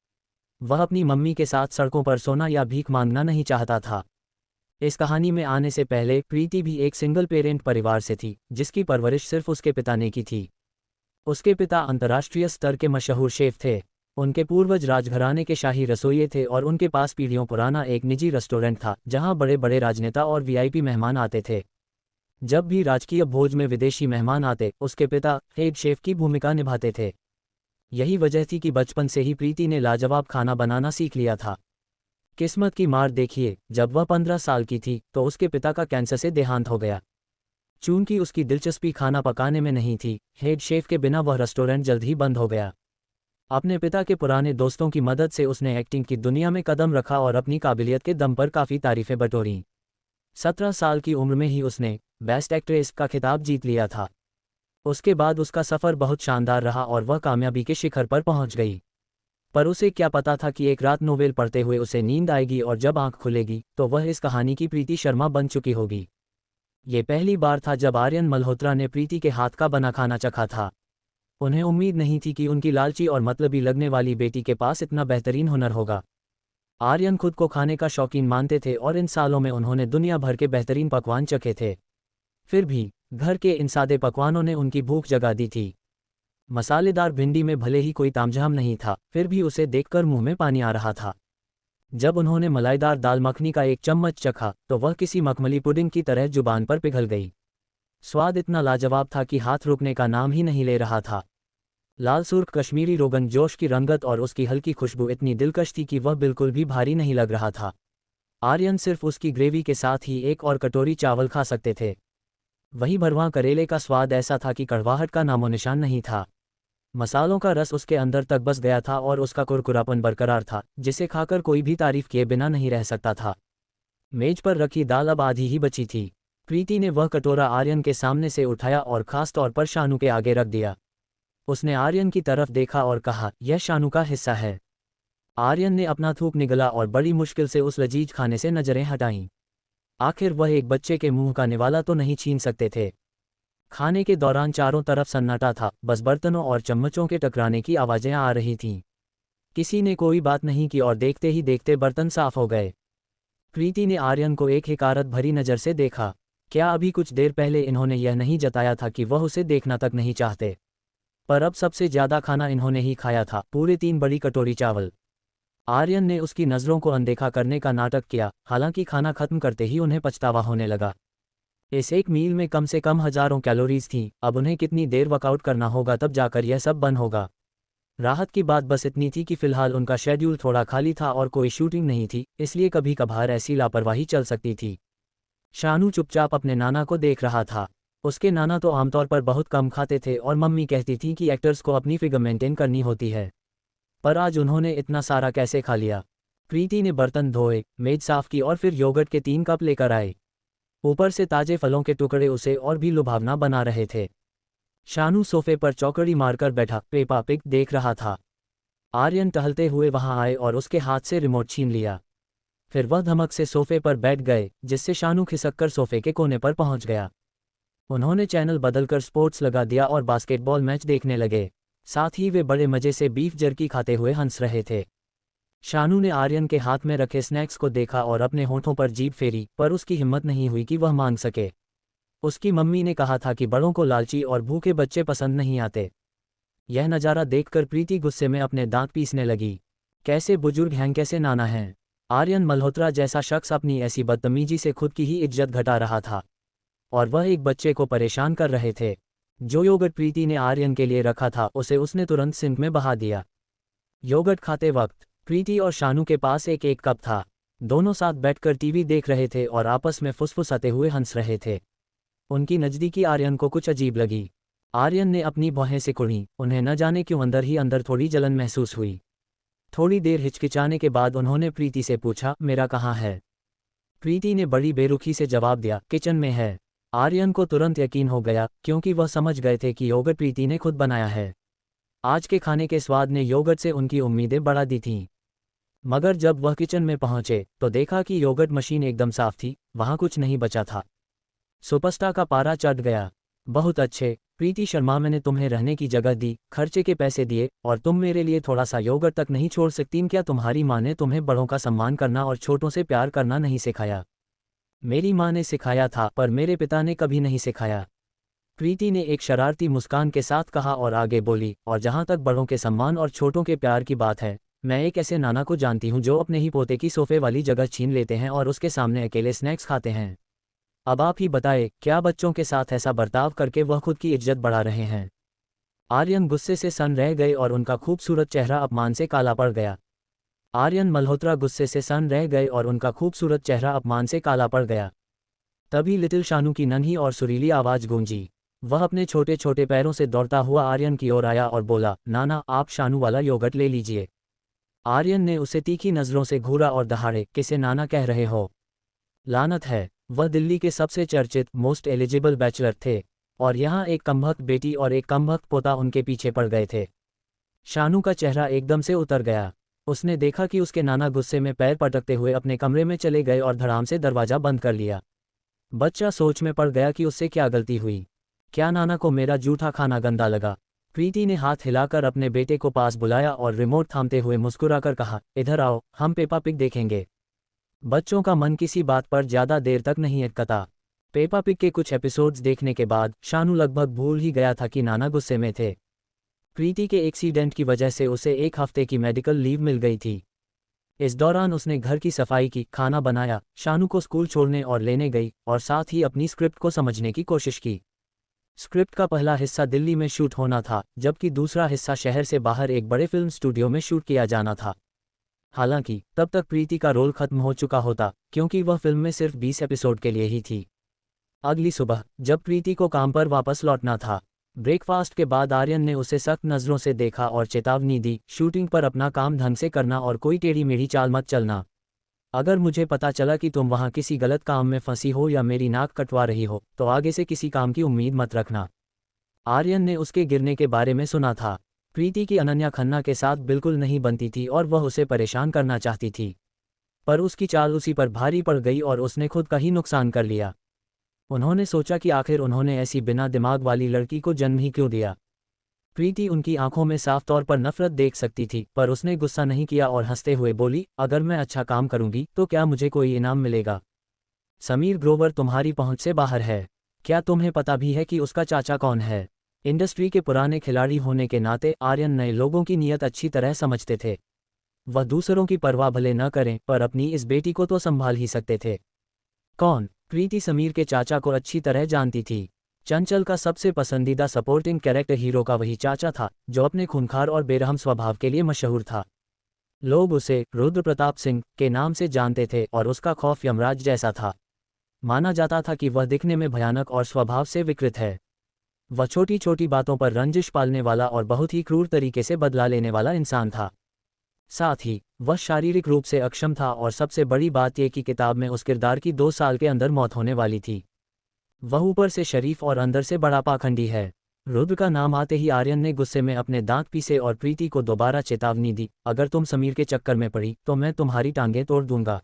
Speaker 1: वह अपनी मम्मी के साथ सड़कों पर सोना या भीख मांगना नहीं चाहता था। इस कहानी में आने से पहले प्रीति भी एक सिंगल पेरेंट परिवार से थी, जिसकी परवरिश सिर्फ उसके पिता ने की थी। उसके पिता अंतर्राष्ट्रीय स्तर के मशहूर शेफ थे। उनके पूर्वज राजघराने के शाही रसोइये थे और उनके पास पीढ़ियों पुराना एक निजी रेस्टोरेंट था, जहां बड़े बड़े राजनेता और वीआईपी मेहमान आते थे। जब भी राजकीय भोज में विदेशी मेहमान आते, उसके पिता हेड शेफ की भूमिका निभाते थे। यही वजह थी कि बचपन से ही प्रीति ने लाजवाब खाना बनाना सीख लिया था। किस्मत की मार देखिए, जब वह 15 साल की थी तो उसके पिता का कैंसर से देहांत हो गया। चूंकि उसकी दिलचस्पी खाना पकाने में नहीं थी, हेड शेफ के बिना वह रेस्टोरेंट जल्द ही बंद हो गया। अपने पिता के पुराने दोस्तों की मदद से उसने एक्टिंग की दुनिया में कदम रखा और अपनी काबिलियत के दम पर काफ़ी तारीफें बटोरीं। 17 साल की उम्र में ही उसने बेस्ट एक्ट्रेस का खिताब जीत लिया था। उसके बाद उसका सफ़र बहुत शानदार रहा और वह कामयाबी के शिखर पर पहुंच गई। पर उसे क्या पता था कि एक रात नोवेल पढ़ते हुए उसे नींद आएगी और जब आंख खुलेगी तो वह इस कहानी की प्रीति शर्मा बन चुकी होगी। ये पहली बार था जब आर्यन मल्होत्रा ने प्रीति के हाथ का बना खाना चखा था। उन्हें उम्मीद नहीं थी कि उनकी लालची और मतलबी लगने वाली बेटी के पास इतना बेहतरीन हुनर होगा। आर्यन खुद को खाने का शौकीन मानते थे और इन सालों में उन्होंने दुनिया भर के बेहतरीन पकवान चखे थे। फिर भी घर के इन सादे पकवानों ने उनकी भूख जगा दी थी। मसालेदार भिंडी में भले ही कोई तामझाम नहीं था, फिर भी उसे देखकर मुंह में पानी आ रहा था। जब उन्होंने मलाईदार दाल मखनी का एक चम्मच चखा तो वह किसी मखमली पुडिंग की तरह जुबान पर पिघल गई। स्वाद इतना लाजवाब था कि हाथ रुकने का नाम ही नहीं ले रहा था। लाल सुर्ख कश्मीरी रोगन जोश की रंगत और उसकी हल्की खुशबू इतनी दिलकश थी कि वह बिल्कुल भी भारी नहीं लग रहा था। आर्यन सिर्फ उसकी ग्रेवी के साथ ही एक और कटोरी चावल खा सकते थे। वहीं भरवां करेले का स्वाद ऐसा था कि कड़वाहट का नामोनिशान नहीं था। मसालों का रस उसके अंदर तक बस गया था और उसका कुरकुरापन बरकरार था, जिसे खाकर कोई भी तारीफ किए बिना नहीं रह सकता था। मेज पर रखी दाल अब आधी ही बची थी। प्रीति ने वह कटोरा आर्यन के सामने से उठाया और खास तौर पर शानू के आगे रख दिया। उसने आर्यन की तरफ देखा और कहा, यह शानू का हिस्सा है। आर्यन ने अपना थूक निगला और बड़ी मुश्किल से उस लजीज खाने से नजरें हटाईं। आखिर वह एक बच्चे के मुंह का निवाला तो नहीं छीन सकते थे। खाने के दौरान चारों तरफ सन्नाटा था, बस बर्तनों और चम्मचों के टकराने की आवाजें आ रही थीं। किसी ने कोई बात नहीं की और देखते ही देखते बर्तन साफ हो गए। प्रीति ने आर्यन को एक हिकारत भरी नज़र से देखा। क्या अभी कुछ देर पहले इन्होंने यह नहीं जताया था कि वह उसे देखना तक नहीं चाहते? पर अब सबसे ज्यादा खाना इन्होंने ही खाया था, पूरे 3 बड़ी कटोरी चावल। आर्यन ने उसकी नज़रों को अनदेखा करने का नाटक किया, हालांकि खाना खत्म करते ही उन्हें पछतावा होने लगा। इस एक मील में कम से कम हजारों कैलोरीज थीं, अब उन्हें कितनी देर वर्कआउट करना होगा तब जाकर यह सब बंद होगा। राहत की बात बस इतनी थी कि फिलहाल उनका शेड्यूल थोड़ा खाली था और कोई शूटिंग नहीं थी, इसलिए कभी कभार ऐसी लापरवाही चल सकती थी। शानू चुपचाप अपने नाना को देख रहा था। उसके नाना तो आमतौर पर बहुत कम खाते थे और मम्मी कहती थी कि एक्टर्स को अपनी फिगर मेंटेन करनी होती है। पर आज उन्होंने इतना सारा कैसे खा लिया? प्रीति ने बर्तन धोए, मेज साफ की और फिर योगर्ट के 3 कप लेकर आए। ऊपर से ताजे फलों के टुकड़े उसे और भी लुभावना बना रहे थे। शानू सोफे पर चौकड़ी मारकर बैठा पेपा पिग देख रहा था। आर्यन टहलते हुए वहां आए और उसके हाथ से रिमोट छीन लिया। फिर वह धमक से सोफे पर बैठ गए, जिससे शानू खिसककर सोफे के कोने पर पहुंच गया। उन्होंने चैनल बदलकर स्पोर्ट्स लगा दिया और बास्केटबॉल मैच देखने लगे। साथ ही वे बड़े मजे से बीफ जर्की खाते हुए हंस रहे थे। शानू ने आर्यन के हाथ में रखे स्नैक्स को देखा और अपने होठों पर जीभ फेरी, पर उसकी हिम्मत नहीं हुई कि वह मांग सके। उसकी मम्मी ने कहा था कि बड़ों को लालची और भूखे बच्चे पसंद नहीं आते। यह नज़ारा देखकर प्रीति गुस्से में अपने दांत पीसने लगी। कैसे बुजुर्ग हैं, कैसे नाना हैं। आर्यन मल्होत्रा जैसा शख्स अपनी ऐसी बदतमीजी से खुद की ही इज्जत घटा रहा था, और वह एक बच्चे को परेशान कर रहे थे। जो योगर्ट प्रीति ने आर्यन के लिए रखा था उसे उसने तुरंत सिंक में बहा दिया। योगर्ट खाते वक्त प्रीति और शानू के पास एक एक कप था। दोनों साथ बैठकर टीवी देख रहे थे और आपस में फुसफुसाते हुए हंस रहे थे। उनकी नज़दीकी आर्यन को कुछ अजीब लगी। आर्यन ने अपनी भौहें सिकुड़ी, उन्हें न जाने क्यों अंदर ही अंदर थोड़ी जलन महसूस हुई। थोड़ी देर हिचकिचाने के बाद उन्होंने प्रीति से पूछा, मेरा कहाँ है? प्रीति ने बड़ी बेरुखी से जवाब दिया, किचन में है। आर्यन को तुरंत यकीन हो गया, क्योंकि वह समझ गए थे कि योगर्ट प्रीति ने खुद बनाया है। आज के खाने के स्वाद ने योगर्ट से उनकी उम्मीदें बढ़ा दी थीं। मगर जब वह किचन में पहुंचे तो देखा कि योगर्ट मशीन एकदम साफ थी, वहां कुछ नहीं बचा था। सुपरस्टार का पारा चढ़ गया। बहुत अच्छे प्रीति शर्मा, मैंने तुम्हें रहने की जगह दी, खर्चे के पैसे दिए, और तुम मेरे लिए थोड़ा सा योगर्ट तक नहीं छोड़ सकती? क्या तुम्हारी माँ ने तुम्हें बड़ों का सम्मान करना और छोटों से प्यार करना नहीं सिखाया? मेरी माँ ने सिखाया था, पर मेरे पिता ने कभी नहीं सिखाया। प्रीति ने एक शरारती मुस्कान के साथ कहा और आगे बोली, और जहाँ तक बड़ों के सम्मान और छोटों के प्यार की बात है, मैं एक ऐसे नाना को जानती हूँ जो अपने ही पोते की सोफे वाली जगह छीन लेते हैं और उसके सामने अकेले स्नैक्स खाते हैं। अब आप ही बताएं, क्या बच्चों के साथ ऐसा बर्ताव करके वह खुद की इज्जत बढ़ा रहे हैं? आर्यन गुस्से से सन रह गए और उनका खूबसूरत चेहरा अपमान से काला पड़ गया। आर्यन मल्होत्रा गुस्से से सन रह गए और उनका खूबसूरत चेहरा अपमान से काला पड़ गया। तभी लिटिल शानू की नन्ही और सुरीली आवाज गूंजी। वह अपने छोटे छोटे पैरों से दौड़ता हुआ आर्यन की ओर आया और बोला, नाना, आप शानू वाला योगर्ट ले लीजिए। आर्यन ने उसे तीखी नज़रों से घूरा और दहाड़े, किसे नाना कह रहे हो? लानत है। वह दिल्ली के सबसे चर्चित मोस्ट एलिजिबल बैचलर थे, और यहाँ एक कमबख्त बेटी और एक कमबख्त पोता उनके पीछे पड़ गए थे। शानू का चेहरा एकदम से उतर गया। उसने देखा कि उसके नाना गुस्से में पैर पटकते हुए अपने कमरे में चले गए और धड़ाम से दरवाज़ा बंद कर लिया। बच्चा सोच में पड़ गया कि उससे क्या गलती हुई। क्या नाना को मेरा जूठा खाना गंदा लगा? प्रीति ने हाथ हिलाकर अपने बेटे को पास बुलाया और रिमोट थामते हुए मुस्कुराकर कहा, इधर आओ, हम पेपा पिग देखेंगे। बच्चों का मन किसी बात पर ज्यादा देर तक नहीं अटकता। पेपा पिग के कुछ एपिसोड्स देखने के बाद शानू लगभग भूल ही गया था कि नाना गुस्से में थे। प्रीति के एक्सीडेंट की वजह से उसे 1 हफ्ते की मेडिकल लीव मिल गई थी। इस दौरान उसने घर की सफाई की, खाना बनाया, शानू को स्कूल छोड़ने और लेने गई, और साथ ही अपनी स्क्रिप्ट को समझने की कोशिश की। स्क्रिप्ट का पहला हिस्सा दिल्ली में शूट होना था, जबकि दूसरा हिस्सा शहर से बाहर एक बड़े फिल्म स्टूडियो में शूट किया जाना था। हालांकि तब तक प्रीति का रोल खत्म हो चुका होता, क्योंकि वह फिल्म में सिर्फ 20 एपिसोड के लिए ही थी। अगली सुबह जब प्रीति को काम पर वापस लौटना था, ब्रेकफास्ट के बाद आर्यन ने उसे सख्त नज़रों से देखा और चेतावनी दी, शूटिंग पर अपना काम ढंग से करना और कोई टेढ़ी मेढ़ी चाल मत चलना। अगर मुझे पता चला कि तुम वहाँ किसी गलत काम में फंसी हो या मेरी नाक कटवा रही हो, तो आगे से किसी काम की उम्मीद मत रखना। आर्यन ने उसके गिरने के बारे में सुना था। प्रीति की अनन्या खन्ना के साथ बिल्कुल नहीं बनती थी और वह उसे परेशान करना चाहती थी, पर उसकी चाल उसी पर भारी पड़ गई और उसने खुद का ही नुकसान कर लिया। उन्होंने सोचा कि आखिर उन्होंने ऐसी बिना दिमाग वाली लड़की को जन्म ही क्यों दिया। प्रीति उनकी आंखों में साफ तौर पर नफरत देख सकती थी, पर उसने गुस्सा नहीं किया और हंसते हुए बोली, अगर मैं अच्छा काम करूंगी तो क्या मुझे कोई इनाम मिलेगा? समीर ग्रोवर तुम्हारी पहुंच से बाहर है। क्या तुम्हें पता भी है कि उसका चाचा कौन है? इंडस्ट्री के पुराने खिलाड़ी होने के नाते आर्यन नए लोगों की नीयत अच्छी तरह समझते थे। वह दूसरों की परवाह भले न करें, पर अपनी इस बेटी को तो संभाल ही सकते थे। कौन? प्रीति समीर के चाचा को अच्छी तरह जानती थी। चंचल का सबसे पसंदीदा सपोर्टिंग कैरेक्टर हीरो का वही चाचा था, जो अपने खूंखार और बेरहम स्वभाव के लिए मशहूर था। लोग उसे रुद्र प्रताप सिंह के नाम से जानते थे और उसका खौफ यमराज जैसा था। माना जाता था कि वह दिखने में भयानक और स्वभाव से विकृत है। वह छोटी छोटी बातों पर रंजिश पालने वाला और बहुत ही क्रूर तरीके से बदला लेने वाला इंसान था। साथ ही वह शारीरिक रूप से अक्षम था और सबसे बड़ी बात यह कि किताब में उस किरदार की 2 साल के अंदर मौत होने वाली थी। वह ऊपर से शरीफ और अंदर से बड़ा पाखंडी है। रुद्र का नाम आते ही आर्यन ने गुस्से में अपने दांत पीसे और प्रीति को दोबारा चेतावनी दी, अगर तुम समीर के चक्कर में पड़ी तो मैं तुम्हारी टांगें तोड़ दूंगा।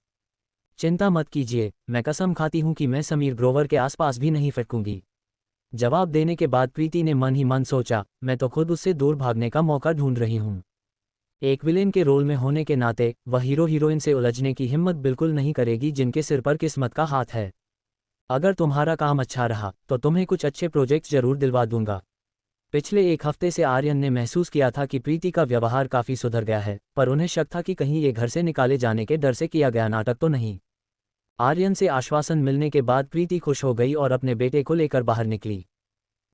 Speaker 1: चिंता मत कीजिए, मैं कसम खाती हूं कि मैं समीर ग्रोवर के आसपास भी नहीं फटकूंगी। जवाब देने के बाद प्रीति ने मन ही मन सोचा, मैं तो खुद उससे दूर भागने का मौका ढूंढ रही हूं। एक विलेन के रोल में होने के नाते वह हीरो हीरोइन से उलझने की हिम्मत बिल्कुल नहीं करेगी जिनके सिर पर किस्मत का हाथ है। अगर तुम्हारा काम अच्छा रहा तो तुम्हें कुछ अच्छे प्रोजेक्ट्स जरूर दिलवा दूंगा। पिछले एक हफ्ते से आर्यन ने महसूस किया था कि प्रीति का व्यवहार काफी सुधर गया है, पर उन्हें शक था कि कहीं ये घर से निकाले जाने के डर से किया गया नाटक तो नहीं। आर्यन से आश्वासन मिलने के बाद प्रीति खुश हो गई और अपने बेटे को लेकर बाहर निकली।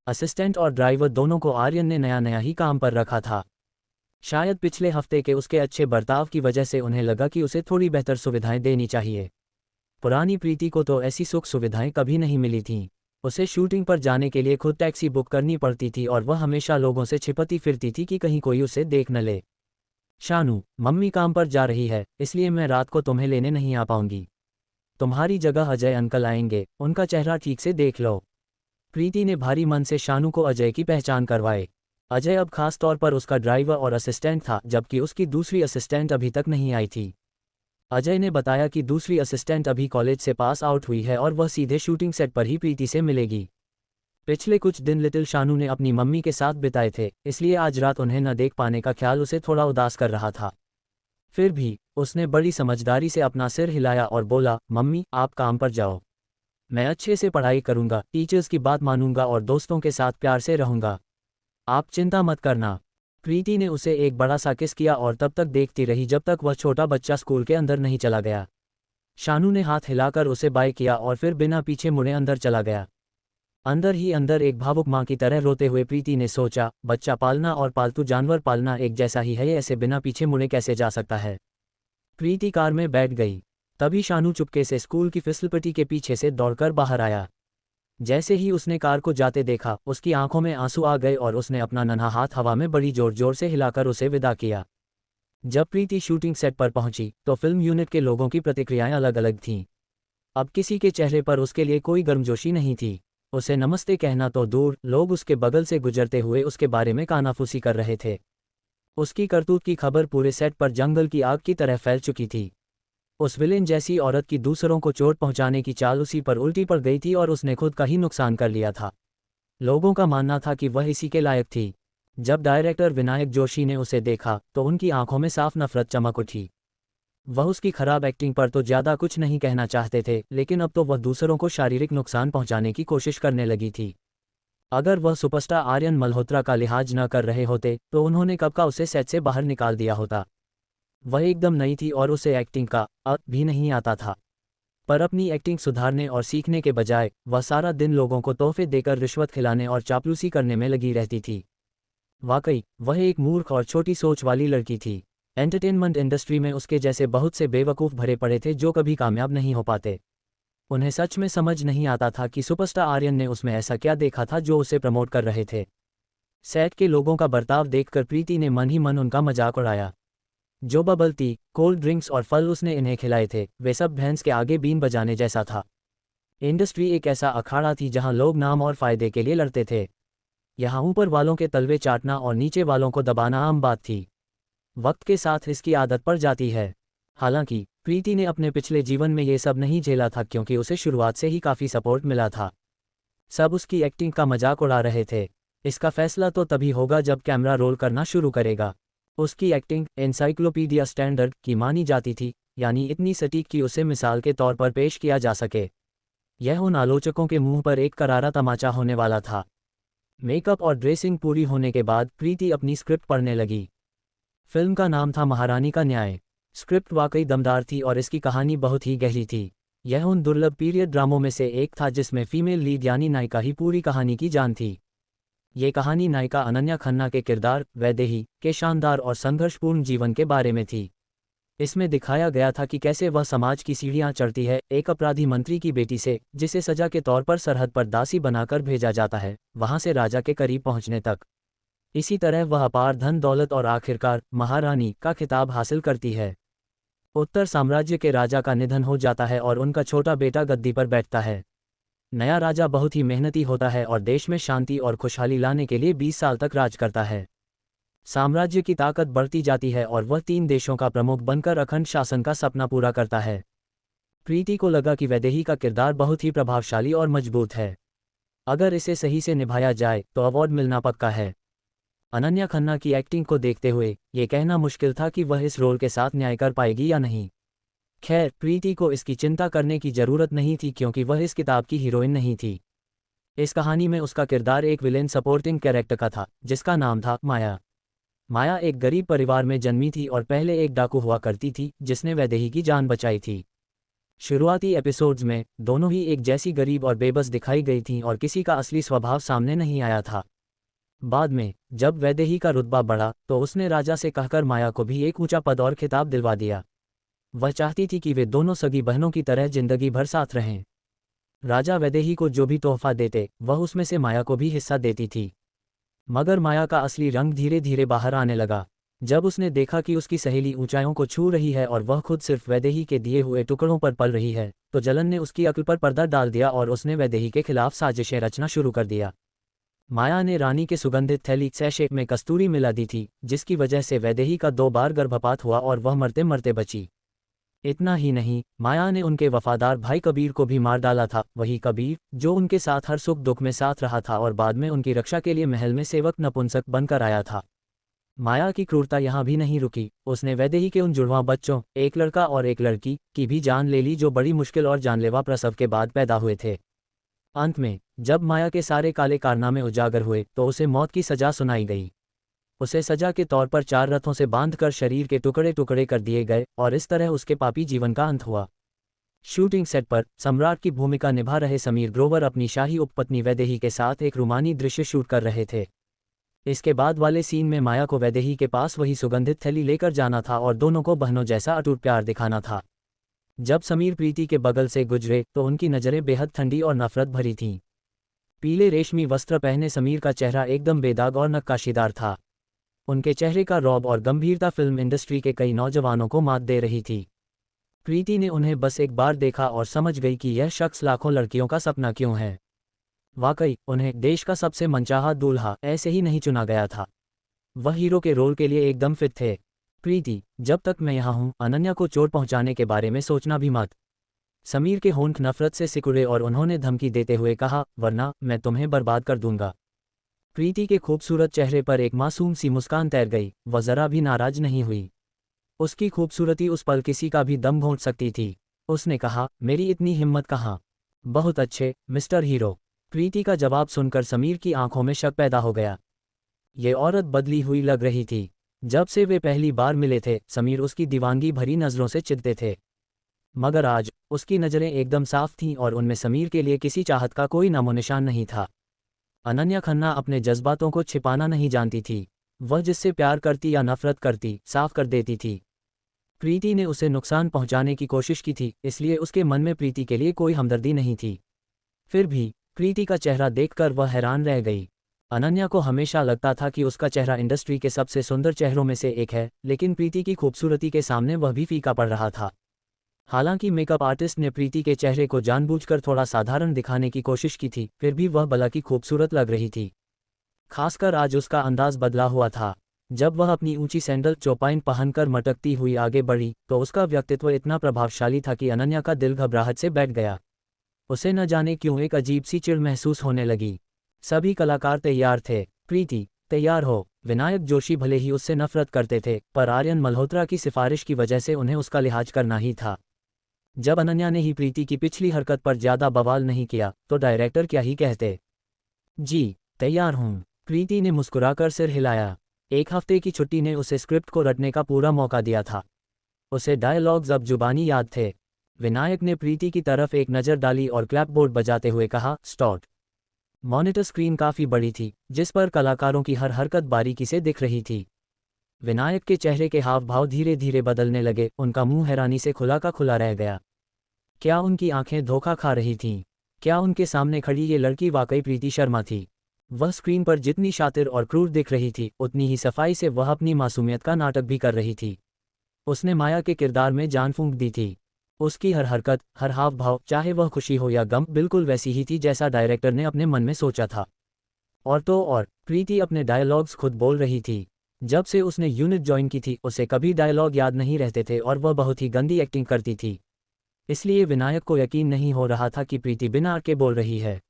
Speaker 1: असिस्टेंट और ड्राइवर दोनों को आर्यन ने नया नया ही काम पर रखा था। शायद पिछले हफ्ते के उसके अच्छे बर्ताव की वजह से उन्हें लगा कि उसे थोड़ी बेहतर सुविधाएं देनी चाहिए। पुरानी प्रीति को तो ऐसी सुख सुविधाएं कभी नहीं मिली थीं। उसे शूटिंग पर जाने के लिए खुद टैक्सी बुक करनी पड़ती थी और वह हमेशा लोगों से छिपती फिरती थी कि कहीं कोई उसे देख न ले। शानू, मम्मी काम पर जा रही है, इसलिए मैं रात को तुम्हें लेने नहीं आ पाऊंगी। तुम्हारी जगह अजय अंकल आएंगे, उनका चेहरा ठीक से देख लो। प्रीति ने भारी मन से शानू को अजय की पहचान करवाए। अजय अब खास तौर पर उसका ड्राइवर और असिस्टेंट था, जबकि उसकी दूसरी असिस्टेंट अभी तक नहीं आई थी। अजय ने बताया कि दूसरी असिस्टेंट अभी कॉलेज से पास आउट हुई है और वह सीधे शूटिंग सेट पर ही प्रीति से मिलेगी। पिछले कुछ दिन लिटिल शानू ने अपनी मम्मी के साथ बिताए थे, इसलिए आज रात उन्हें न देख पाने का ख्याल उसे थोड़ा उदास कर रहा था। फिर भी उसने बड़ी समझदारी से अपना सिर हिलाया और बोला, मम्मी आप काम पर जाओ, मैं अच्छे से पढ़ाई करूंगा, टीचर्स की बात मानूंगा और दोस्तों के साथ प्यार से रहूंगा। आप चिंता मत करना। प्रीति ने उसे एक बड़ा सा किस किया और तब तक देखती रही जब तक वह छोटा बच्चा स्कूल के अंदर नहीं चला गया। शानू ने हाथ हिलाकर उसे बाय किया और फिर बिना पीछे मुड़े अंदर चला गया। अंदर ही अंदर एक भावुक मां की तरह रोते हुए प्रीति ने सोचा, बच्चा पालना और पालतू जानवर पालना एक जैसा ही है, ये ऐसे बिना पीछे मुड़े कैसे जा सकता है। प्रीति कार में बैठ गई। तभी शानू चुपके से स्कूल की फिसलपट्टी के पीछे से दौड़कर बाहर आया। जैसे ही उसने कार को जाते देखा, उसकी आंखों में आंसू आ गए और उसने अपना नन्हा हाथ हवा में बड़ी जोर जोर से हिलाकर उसे विदा किया। जब प्रीति शूटिंग सेट पर पहुंची तो फिल्म यूनिट के लोगों की प्रतिक्रियाएं अलग अलग थीं। अब किसी के चेहरे पर उसके लिए कोई गर्मजोशी नहीं थी। उसे नमस्ते कहना तो दूर, लोग उसके बगल से गुजरते हुए उसके बारे में कानाफूसी कर रहे थे। उसकी करतूत की खबर पूरे सेट पर जंगल की आग की तरह फैल चुकी थी। उस विलेन जैसी औरत की दूसरों को चोट पहुंचाने की चाल उसी पर उल्टी पड़ गई थी और उसने खुद का ही नुकसान कर लिया था। लोगों का मानना था कि वह इसी के लायक थी। जब डायरेक्टर विनायक जोशी ने उसे देखा तो उनकी आंखों में साफ नफरत चमक उठी। वह उसकी खराब एक्टिंग पर तो ज़्यादा कुछ नहीं कहना चाहते थे, लेकिन अब तो वह दूसरों को शारीरिक नुकसान पहुंचाने की कोशिश करने लगी थी। अगर वह सुपरस्टार आर्यन मल्होत्रा का लिहाज न कर रहे होते तो उन्होंने कब का उसे सेट से बाहर निकाल दिया होता। वह एकदम नई थी और उसे एक्टिंग का भी नहीं आता था। पर अपनी एक्टिंग सुधारने और सीखने के बजाय वह सारा दिन लोगों को तोहफे देकर रिश्वत खिलाने और चापलूसी करने में लगी रहती थी। वाकई वह एक मूर्ख और छोटी सोच वाली लड़की थी। एंटरटेनमेंट इंडस्ट्री में उसके जैसे बहुत से बेवकूफ़ भरे पड़े थे जो कभी कामयाब नहीं हो पाते। उन्हें सच में समझ नहीं आता था कि सुपरस्टार आर्यन ने उसमें ऐसा क्या देखा था जो उसे प्रमोट कर रहे थे। सेट के लोगों का बर्ताव देखकर प्रीति ने मन ही मन उनका मजाक उड़ाया। जो बबल टी, कोल्ड ड्रिंक्स और फल उसने इन्हें खिलाए थे वे सब भैंस के आगे बीन बजाने जैसा था। इंडस्ट्री एक ऐसा अखाड़ा थी जहां लोग नाम और फायदे के लिए लड़ते थे। यहाँ ऊपर वालों के तलवे चाटना और नीचे वालों को दबाना आम बात थी। वक्त के साथ इसकी आदत पड़ जाती है। हालांकि प्रीति ने अपने पिछले जीवन में ये सब नहीं झेला था क्योंकि उसे शुरुआत से ही काफ़ी सपोर्ट मिला था। सब उसकी एक्टिंग का मजाक उड़ा रहे थे। इसका फैसला तो तभी होगा जब कैमरा रोल करना शुरू करेगा। उसकी एक्टिंग एनसाइक्लोपीडिया स्टैंडर्ड की मानी जाती थी, यानी इतनी सटीक कि उसे मिसाल के तौर पर पेश किया जा सके। यह उन आलोचकों के मुंह पर एक करारा तमाचा होने वाला था। मेकअप और ड्रेसिंग पूरी होने के बाद प्रीति अपनी स्क्रिप्ट पढ़ने लगी। फिल्म का नाम था महारानी का न्याय। स्क्रिप्ट वाकई दमदार थी और इसकी कहानी बहुत ही गहरी थी। यह उन दुर्लभ पीरियड ड्रामों में से एक था जिसमें फीमेल लीड यानी नायिका ही पूरी कहानी की जान थी। ये कहानी नायिका अनन्या खन्ना के किरदार वैदेही के शानदार और संघर्षपूर्ण जीवन के बारे में थी। इसमें दिखाया गया था कि कैसे वह समाज की सीढ़ियां चढ़ती है, एक अपराधी मंत्री की बेटी से जिसे सजा के तौर पर सरहद पर दासी बनाकर भेजा जाता है, वहां से राजा के करीब पहुंचने तक। इसी तरह वह अपार धन दौलत और आखिरकार महारानी का खिताब हासिल करती है। उत्तर साम्राज्य के राजा का निधन हो जाता है और उनका छोटा बेटा गद्दी पर बैठता है। नया राजा बहुत ही मेहनती होता है और देश में शांति और खुशहाली लाने के लिए 20 साल तक राज करता है। साम्राज्य की ताकत बढ़ती जाती है और वह 3 देशों का प्रमुख बनकर अखंड शासन का सपना पूरा करता है। प्रीति को लगा कि वैदेही का किरदार बहुत ही प्रभावशाली और मजबूत है। अगर इसे सही से निभाया जाए तो अवार्ड मिलना पक्का है। अनन्या खन्ना की एक्टिंग को देखते हुए ये कहना मुश्किल था कि वह इस रोल के साथ न्याय कर पाएगी या नहीं। खैर, प्रीति को इसकी चिंता करने की जरूरत नहीं थी क्योंकि वह इस किताब की हीरोइन नहीं थी। इस कहानी में उसका किरदार एक विलेन सपोर्टिंग कैरेक्टर का था जिसका नाम था माया। माया एक गरीब परिवार में जन्मी थी और पहले एक डाकू हुआ करती थी जिसने वैदेही की जान बचाई थी। शुरुआती एपिसोड्स में दोनों ही एक जैसी गरीब और बेबस दिखाई गई थीं और किसी का असली स्वभाव सामने नहीं आया था। बाद में जब वैदेही का रुतबा बढ़ा तो उसने राजा से कहकर माया को भी एक ऊंचा पद और खिताब दिलवा दिया। वह चाहती थी कि वे दोनों सगी बहनों की तरह जिंदगी भर साथ रहें। राजा वैदेही को जो भी तोहफा देते वह उसमें से माया को भी हिस्सा देती थी। मगर माया का असली रंग धीरे धीरे बाहर आने लगा। जब उसने देखा कि उसकी सहेली ऊंचाइयों को छू रही है और वह खुद सिर्फ वैदेही के दिए हुए टुकड़ों पर पल रही है, तो जलन ने उसकी अक्ल पर पर्दा डाल दिया और उसने वैदेही के खिलाफ साजिशें रचना शुरू कर दिया। माया ने रानी के सुगंधित थैली सैशे में कस्तूरी मिला दी थी जिसकी वजह से वैदेही का 2 बार गर्भपात हुआ और वह मरते मरते बची। इतना ही नहीं, माया ने उनके वफादार भाई कबीर को भी मार डाला था। वही कबीर जो उनके साथ हर सुख दुख में साथ रहा था और बाद में उनकी रक्षा के लिए महल में सेवक नपुंसक बनकर आया था। माया की क्रूरता यहाँ भी नहीं रुकी। उसने वैदेही के उन जुड़वां बच्चों, एक लड़का और एक लड़की, की भी जान ले ली जो बड़ी मुश्किल और जानलेवा प्रसव के बाद पैदा हुए थे। अंत में जब माया के सारे काले कारनामे उजागर हुए तो उसे मौत की सजा सुनाई गई। उसे सजा के तौर पर 4 रथों से बांधकर शरीर के टुकड़े टुकड़े कर दिए गए और इस तरह उसके पापी जीवन का अंत हुआ। शूटिंग सेट पर सम्राट की भूमिका निभा रहे समीर ग्रोवर अपनी शाही उपपत्नी वैदेही के साथ एक रूमानी दृश्य शूट कर रहे थे। इसके बाद वाले सीन में माया को वैदेही के पास वही सुगंधित थैली लेकर जाना था और दोनों को बहनों जैसा अटूट प्यार दिखाना था। जब समीर प्रीति के बगल से गुजरे तो उनकी नज़रें बेहद ठंडी और नफरत भरी थीं। पीले रेशमी वस्त्र पहने समीर का चेहरा एकदम बेदाग और नक्काशीदार था। उनके चेहरे का रौब और गंभीरता फिल्म इंडस्ट्री के कई नौजवानों को मात दे रही थी। प्रीति ने उन्हें बस एक बार देखा और समझ गई कि यह शख्स लाखों लड़कियों का सपना क्यों है। वाकई उन्हें देश का सबसे मनचाहा दूल्हा ऐसे ही नहीं चुना गया था। वह हीरो के रोल के लिए एकदम फिट थे। प्रीति, जब तक मैं यहाँ हूँ अनन्या को चोट पहुँचाने के बारे में सोचना भी मत। समीर के होंठ नफरत से सिकुड़े और उन्होंने धमकी देते हुए कहा, वरना मैं तुम्हें बर्बाद कर दूंगा। प्रीति के खूबसूरत चेहरे पर एक मासूम सी मुस्कान तैर गई। वह जरा भी नाराज नहीं हुई। उसकी खूबसूरती उस पल किसी का भी दम घोंट सकती थी। उसने कहा, मेरी इतनी हिम्मत कहाँ। बहुत अच्छे मिस्टर हीरो। प्रीति का जवाब सुनकर समीर की आंखों में शक पैदा हो गया। ये औरत बदली हुई लग रही थी। जब से वे पहली बार मिले थे समीर उसकी दीवानगी भरी नज़रों से चिढ़ते थे, मगर आज उसकी नज़रें एकदम साफ थीं और उनमें समीर के लिए किसी चाहत का कोई नामोनिशान नहीं था। अनन्या खन्ना अपने जज्बातों को छिपाना नहीं जानती थी। वह जिससे प्यार करती या नफरत करती, साफ कर देती थी। प्रीति ने उसे नुकसान पहुंचाने की कोशिश की थी, इसलिए उसके मन में प्रीति के लिए कोई हमदर्दी नहीं थी। फिर भी प्रीति का चेहरा देखकर वह हैरान रह गई। अनन्या को हमेशा लगता था कि उसका चेहरा इंडस्ट्री के सबसे सुंदर चेहरों में से एक है, लेकिन प्रीति की खूबसूरती के सामने वह भी फीका पड़ रहा था। हालांकि मेकअप आर्टिस्ट ने प्रीति के चेहरे को जानबूझकर थोड़ा साधारण दिखाने की कोशिश की थी, फिर भी वह भला की खूबसूरत लग रही थी। खासकर आज उसका अंदाज बदला हुआ था। जब वह अपनी ऊंची सैंडल चौपाइन पहनकर मटकती हुई आगे बढ़ी तो उसका व्यक्तित्व इतना प्रभावशाली था कि अनन्या का दिल घबराहट से बैठ गया। उसे न जाने क्यों एक अजीब सी चिढ़ महसूस होने लगी। सभी कलाकार तैयार थे। प्रीति, तैयार हो। विनायक जोशी भले ही उससे नफरत करते थे, पर आर्यन मल्होत्रा की सिफारिश की वजह से उन्हें उसका लिहाज करना ही था। जब अनन्या ने ही प्रीति की पिछली हरकत पर ज्यादा बवाल नहीं किया तो डायरेक्टर क्या ही कहते। जी, तैयार हूँ। प्रीति ने मुस्कुराकर सिर हिलाया। एक हफ्ते की छुट्टी ने उसे स्क्रिप्ट को रटने का पूरा मौका दिया था। उसे डायलॉग्स अब जुबानी याद थे। विनायक ने प्रीति की तरफ एक नज़र डाली और क्लैपबोर्ड बजाते हुए कहा, स्टार्ट। मॉनिटर स्क्रीन काफ़ी बड़ी थी, जिस पर कलाकारों की हर हरकत बारीकी से दिख रही थी। विनायक के चेहरे के हाव भाव धीरे धीरे बदलने लगे, उनका मुंह हैरानी से खुला का खुला रह गया। क्या उनकी आंखें धोखा खा रही थीं? क्या उनके सामने खड़ी ये लड़की वाकई प्रीति शर्मा थी? वह स्क्रीन पर जितनी शातिर और क्रूर दिख रही थी, उतनी ही सफाई से वह अपनी मासूमियत का नाटक भी कर रही थी। उसने माया के किरदार में जान फूंक दी थी। उसकी हर हरकत, हर हाव भाव, चाहे वह खुशी हो या गम, बिल्कुल वैसी ही थी जैसा डायरेक्टर ने अपने मन में सोचा था। और तो और, प्रीति अपने डायलॉग्स खुद बोल रही थी। जब से उसने यूनिट ज्वाइन की थी उसे कभी डायलॉग याद नहीं रहते थे और वह बहुत ही गंदी एक्टिंग करती थी। इसलिए विनायक को यकीन नहीं हो रहा था कि प्रीति बिना अटके बोल रही है।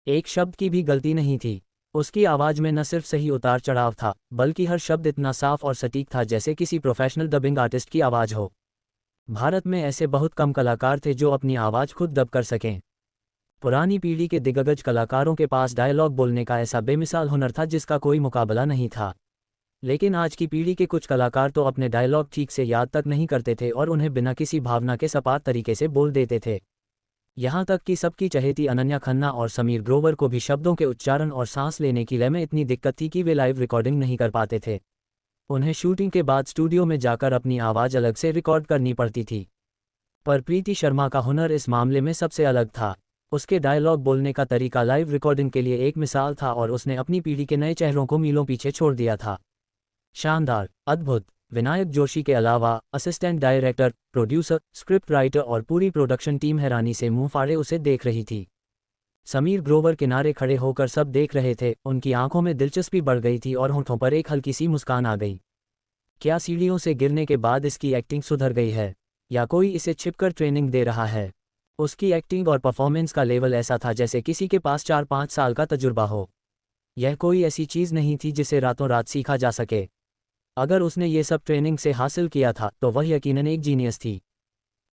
Speaker 1: एक शब्द की भी गलती नहीं थी। उसकी आवाज़ में न सिर्फ सही उतार चढ़ाव था, बल्कि हर शब्द इतना साफ और सटीक था जैसे किसी प्रोफेशनल डबिंग आर्टिस्ट की आवाज़ हो। भारत में ऐसे बहुत कम कलाकार थे जो अपनी आवाज़ खुद डब कर सकें। पुरानी पीढ़ी के दिग्गज कलाकारों के पास डायलॉग बोलने का ऐसा बेमिसाल हुनर था जिसका कोई मुकाबला नहीं था। लेकिन आज की पीढ़ी के कुछ कलाकार तो अपने डायलॉग ठीक से याद तक नहीं करते थे और उन्हें बिना किसी भावना के सपाट तरीके से बोल देते थे। यहाँ तक कि सबकी चहेती अनन्या खन्ना और समीर ग्रोवर को भी शब्दों के उच्चारण और सांस लेने की लय में इतनी दिक्कत थी कि वे लाइव रिकॉर्डिंग नहीं कर पाते थे। उन्हें शूटिंग के बाद स्टूडियो में जाकर अपनी आवाज़ अलग से रिकॉर्ड करनी पड़ती थी। पर प्रीति शर्मा का हुनर इस मामले में सबसे अलग था। उसके डायलॉग बोलने का तरीका लाइव रिकॉर्डिंग के लिए एक मिसाल था और उसने अपनी पीढ़ी के नए चेहरों को मीलों पीछे छोड़ दिया था। शानदार, अद्भुत। विनायक जोशी के अलावा assistant director, producer, script writer और पूरी प्रोडक्शन टीम हैरानी से मुंह फाड़े उसे देख रही थी। समीर ग्रोवर किनारे खड़े होकर सब देख रहे थे। उनकी आंखों में दिलचस्पी बढ़ गई थी और होठों पर एक हल्की सी मुस्कान आ गई। क्या सीढ़ियों से गिरने के बाद इसकी एक्टिंग सुधर गई है, या कोई इसे छिपकर ट्रेनिंग दे रहा है? उसकी एक्टिंग और परफॉर्मेंस का लेवल ऐसा था जैसे किसी के पास 4-5 साल का तजुर्बा हो। यह कोई ऐसी चीज़ नहीं थी जिसे रातों रात सीखा जा सके। अगर उसने ये सब ट्रेनिंग से हासिल किया था तो वह यकीनन एक जीनियस थी।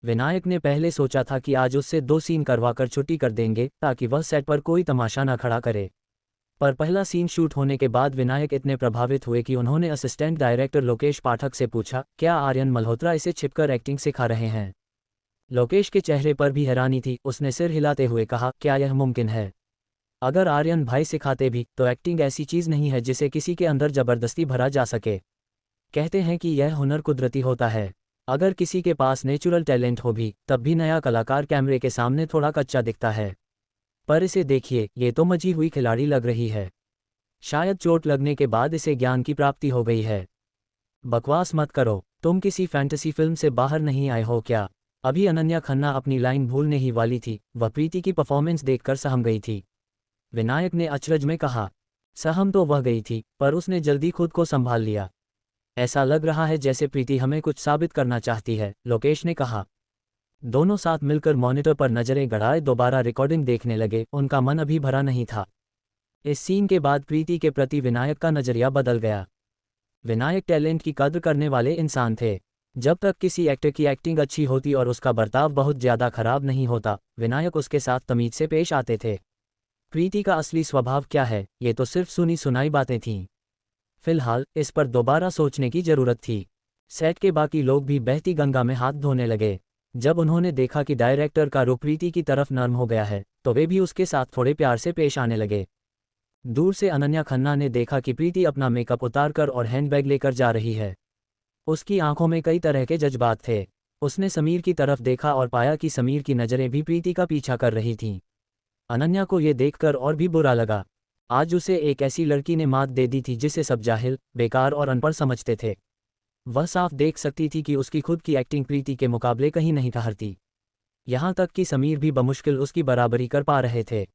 Speaker 1: विनायक ने पहले सोचा था कि आज उससे 2 सीन करवाकर छुट्टी कर देंगे ताकि वह सेट पर कोई तमाशा न खड़ा करे। पर पहला सीन शूट होने के बाद विनायक इतने प्रभावित हुए कि उन्होंने असिस्टेंट डायरेक्टर लोकेश पाठक से पूछा, क्या आर्यन मल्होत्रा इसे छिपकर एक्टिंग सिखा रहे हैं? लोकेश के चेहरे पर भी हैरानी थी। उसने सिर हिलाते हुए कहा, क्या यह मुमकिन है? अगर आर्यन भाई सिखाते भी तो एक्टिंग ऐसी चीज़ नहीं है जिसे किसी के अंदर ज़बरदस्ती भरा जा सके। कहते हैं कि यह हुनर कुदरती होता है। अगर किसी के पास नेचुरल टैलेंट हो भी, तब भी नया कलाकार कैमरे के सामने थोड़ा कच्चा दिखता है। पर इसे देखिए, ये तो मची हुई खिलाड़ी लग रही है। शायद चोट लगने के बाद इसे ज्ञान की प्राप्ति हो गई है। बकवास मत करो, तुम किसी फैंटेसी फिल्म से बाहर नहीं आए हो क्या? अभी अनन्या खन्ना अपनी लाइन भूलने ही वाली थी। वह प्रीति की परफॉर्मेंस देखकर सहम गई थी। विनायक ने अचरज में कहा। सहम तो वह गई थी, पर उसने जल्दी खुद को संभाल लिया। ऐसा लग रहा है जैसे प्रीति हमें कुछ साबित करना चाहती है, लोकेश ने कहा। दोनों साथ मिलकर मॉनिटर पर नजरें गड़ाए दोबारा रिकॉर्डिंग देखने लगे। उनका मन अभी भरा नहीं था। इस सीन के बाद प्रीति के प्रति विनायक का नजरिया बदल गया। विनायक टैलेंट की कद्र करने वाले इंसान थे। जब तक किसी एक्टर की एक्टिंग अच्छी होती और उसका बर्ताव बहुत ज़्यादा खराब नहीं होता, विनायक उसके साथ तमीज से पेश आते थे। प्रीति का असली स्वभाव क्या है, ये तो सिर्फ सुनी सुनाई बातें थीं। फिलहाल इस पर दोबारा सोचने की जरूरत थी। सेट के बाकी लोग भी बहती गंगा में हाथ धोने लगे। जब उन्होंने देखा कि डायरेक्टर का रुख प्रीति की तरफ नर्म हो गया है, तो वे भी उसके साथ थोड़े प्यार से पेश आने लगे। दूर से अनन्या खन्ना ने देखा कि प्रीति अपना मेकअप उतारकर और हैंडबैग लेकर जा रही है। उसकी आंखों में कई तरह के जज्बात थे। उसने समीर की तरफ देखा और पाया कि समीर की नज़रें भी प्रीति का पीछा कर रही थीं। अनन्या को ये देखकर और भी बुरा लगा। आज उसे एक ऐसी लड़की ने मात दे दी थी जिसे सब जाहिल, बेकार और अनपढ़ समझते थे। वह साफ देख सकती थी कि उसकी खुद की एक्टिंग प्रीति के मुकाबले कहीं नहीं ठहरती। यहाँ तक कि समीर भी बमुश्किल उसकी बराबरी कर पा रहे थे।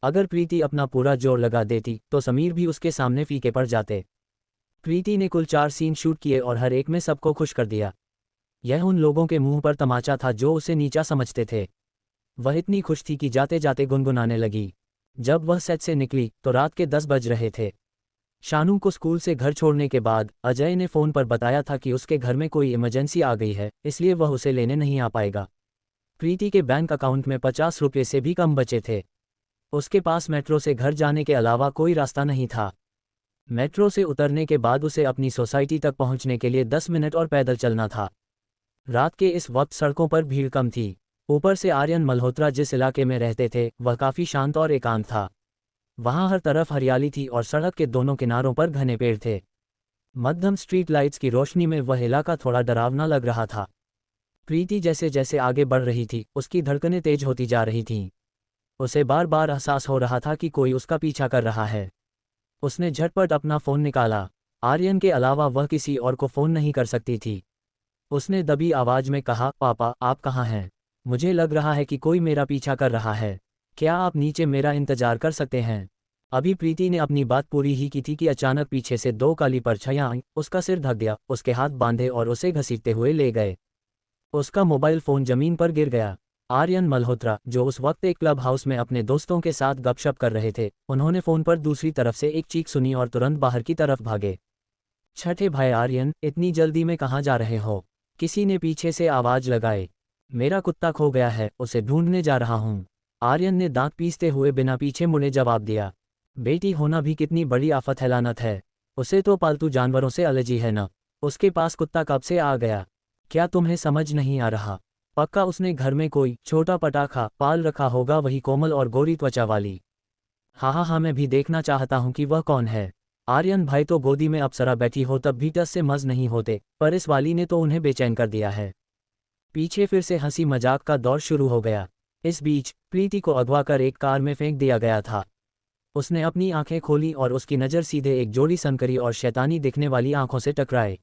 Speaker 1: अगर प्रीति अपना पूरा जोर लगा देती तो समीर भी उसके सामने फीके पड़ जाते। प्रीति ने कुल 4 सीन शूट किए और हर एक में सबको खुश कर दिया। यह उन लोगों के मुंह पर तमाचा था जो उसे नीचा समझते थे। वह इतनी खुश थी कि जाते जाते गुनगुनाने लगी। जब वह सेट से निकली तो रात के 10 बज रहे थे। शानू को स्कूल से घर छोड़ने के बाद अजय ने फ़ोन पर बताया था कि उसके घर में कोई इमरजेंसी आ गई है, इसलिए वह उसे लेने नहीं आ पाएगा। प्रीति के बैंक अकाउंट में 50 रुपये से भी कम बचे थे। उसके पास मेट्रो से घर जाने के अलावा कोई रास्ता नहीं था। मेट्रो से उतरने के बाद उसे अपनी सोसाइटी तक पहुंचने के लिए 10 मिनट और पैदल चलना था। रात के इस वक्त सड़कों पर भीड़ कम थी। ऊपर से आर्यन मल्होत्रा जिस इलाके में रहते थे वह काफ़ी शांत और एकांत था। वहाँ हर तरफ हरियाली थी और सड़क के दोनों किनारों पर घने पेड़ थे। मध्यम स्ट्रीट लाइट्स की रोशनी में वह इलाका थोड़ा डरावना लग रहा था। प्रीति जैसे जैसे आगे बढ़ रही थी उसकी धड़कनें तेज होती जा रही थीं। उसे बार बार एहसास हो रहा था कि कोई उसका पीछा कर रहा है। उसने झटपट अपना फ़ोन निकाला। आर्यन के अलावा वह किसी और को फ़ोन नहीं कर सकती थी। उसने दबी आवाज़ में कहा, पापा आप कहाँ हैं? मुझे लग रहा है कि कोई मेरा पीछा कर रहा है। क्या आप नीचे मेरा इंतजार कर सकते हैं? अभी प्रीति ने अपनी बात पूरी ही की थी कि अचानक पीछे से 2 काली परछाइयां आईं, उसका सिर ढक दिया, उसके हाथ बांधे और उसे घसीटते हुए ले गए। उसका मोबाइल फ़ोन जमीन पर गिर गया। आर्यन मल्होत्रा, जो उस वक्त एक क्लब हाउस में अपने दोस्तों के साथ गपशप कर रहे थे, उन्होंने फ़ोन पर दूसरी तरफ से एक चीख सुनी और तुरंत बाहर की तरफ भागे। छठे भाई आर्यन, इतनी जल्दी में कहाँ जा रहे हो? किसी ने पीछे से आवाज़ लगाई। मेरा कुत्ता खो गया है, उसे ढूंढने जा रहा हूँ। आर्यन ने दांत पीसते हुए बिना पीछे मुड़े जवाब दिया। बेटी होना भी कितनी बड़ी आफत है, लानत है। उसे तो पालतू जानवरों से एलर्जी है ना। उसके पास कुत्ता कब से आ गया? क्या तुम्हें समझ नहीं आ रहा? पक्का उसने घर में कोई छोटा पटाखा पाल रखा होगा, वही कोमल और गोरी त्वचा वाली। हाँ, मैं भी देखना चाहता हूँ कि वह कौन है। आर्यन भाई तो गोदी में अप्सरा बैठी हो तब भी टस से मज नहीं होते, पर इस वाली ने तो उन्हें बेचैन कर दिया है। पीछे फिर से हंसी मजाक का दौर शुरू हो गया। इस बीच प्रीति को अगवा कर एक कार में फेंक दिया गया था। उसने अपनी आंखें खोली और उसकी नज़र सीधे एक जोड़ी सनकरी और शैतानी दिखने वाली आंखों से टकराए।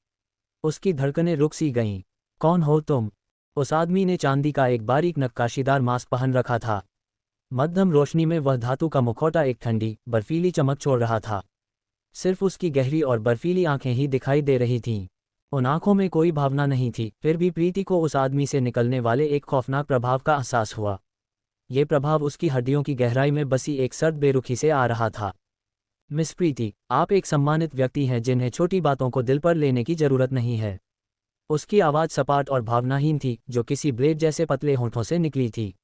Speaker 1: उसकी धड़कनें रुक सी गईं। कौन हो तुम? उस आदमी ने चांदी का एक बारीक नक्काशीदार मास्क पहन रखा था। मध्यम रोशनी में वह धातु का मुखौटा एक ठंडी बर्फीली चमक छोड़ रहा था। सिर्फ उसकी गहरी और बर्फीली आंखें ही दिखाई दे रही थीं। उन आंखों में कोई भावना नहीं थी, फिर भी प्रीति को उस आदमी से निकलने वाले एक खौफनाक प्रभाव का एहसास हुआ। ये प्रभाव उसकी हड्डियों की गहराई में बसी एक सर्द बेरुखी से आ रहा था। मिस प्रीति, आप एक सम्मानित व्यक्ति हैं जिन्हें छोटी बातों को दिल पर लेने की जरूरत नहीं है। उसकी आवाज़ सपाट और भावनाहीन थी, जो किसी ब्लेड जैसे पतले होंठों से निकली थी।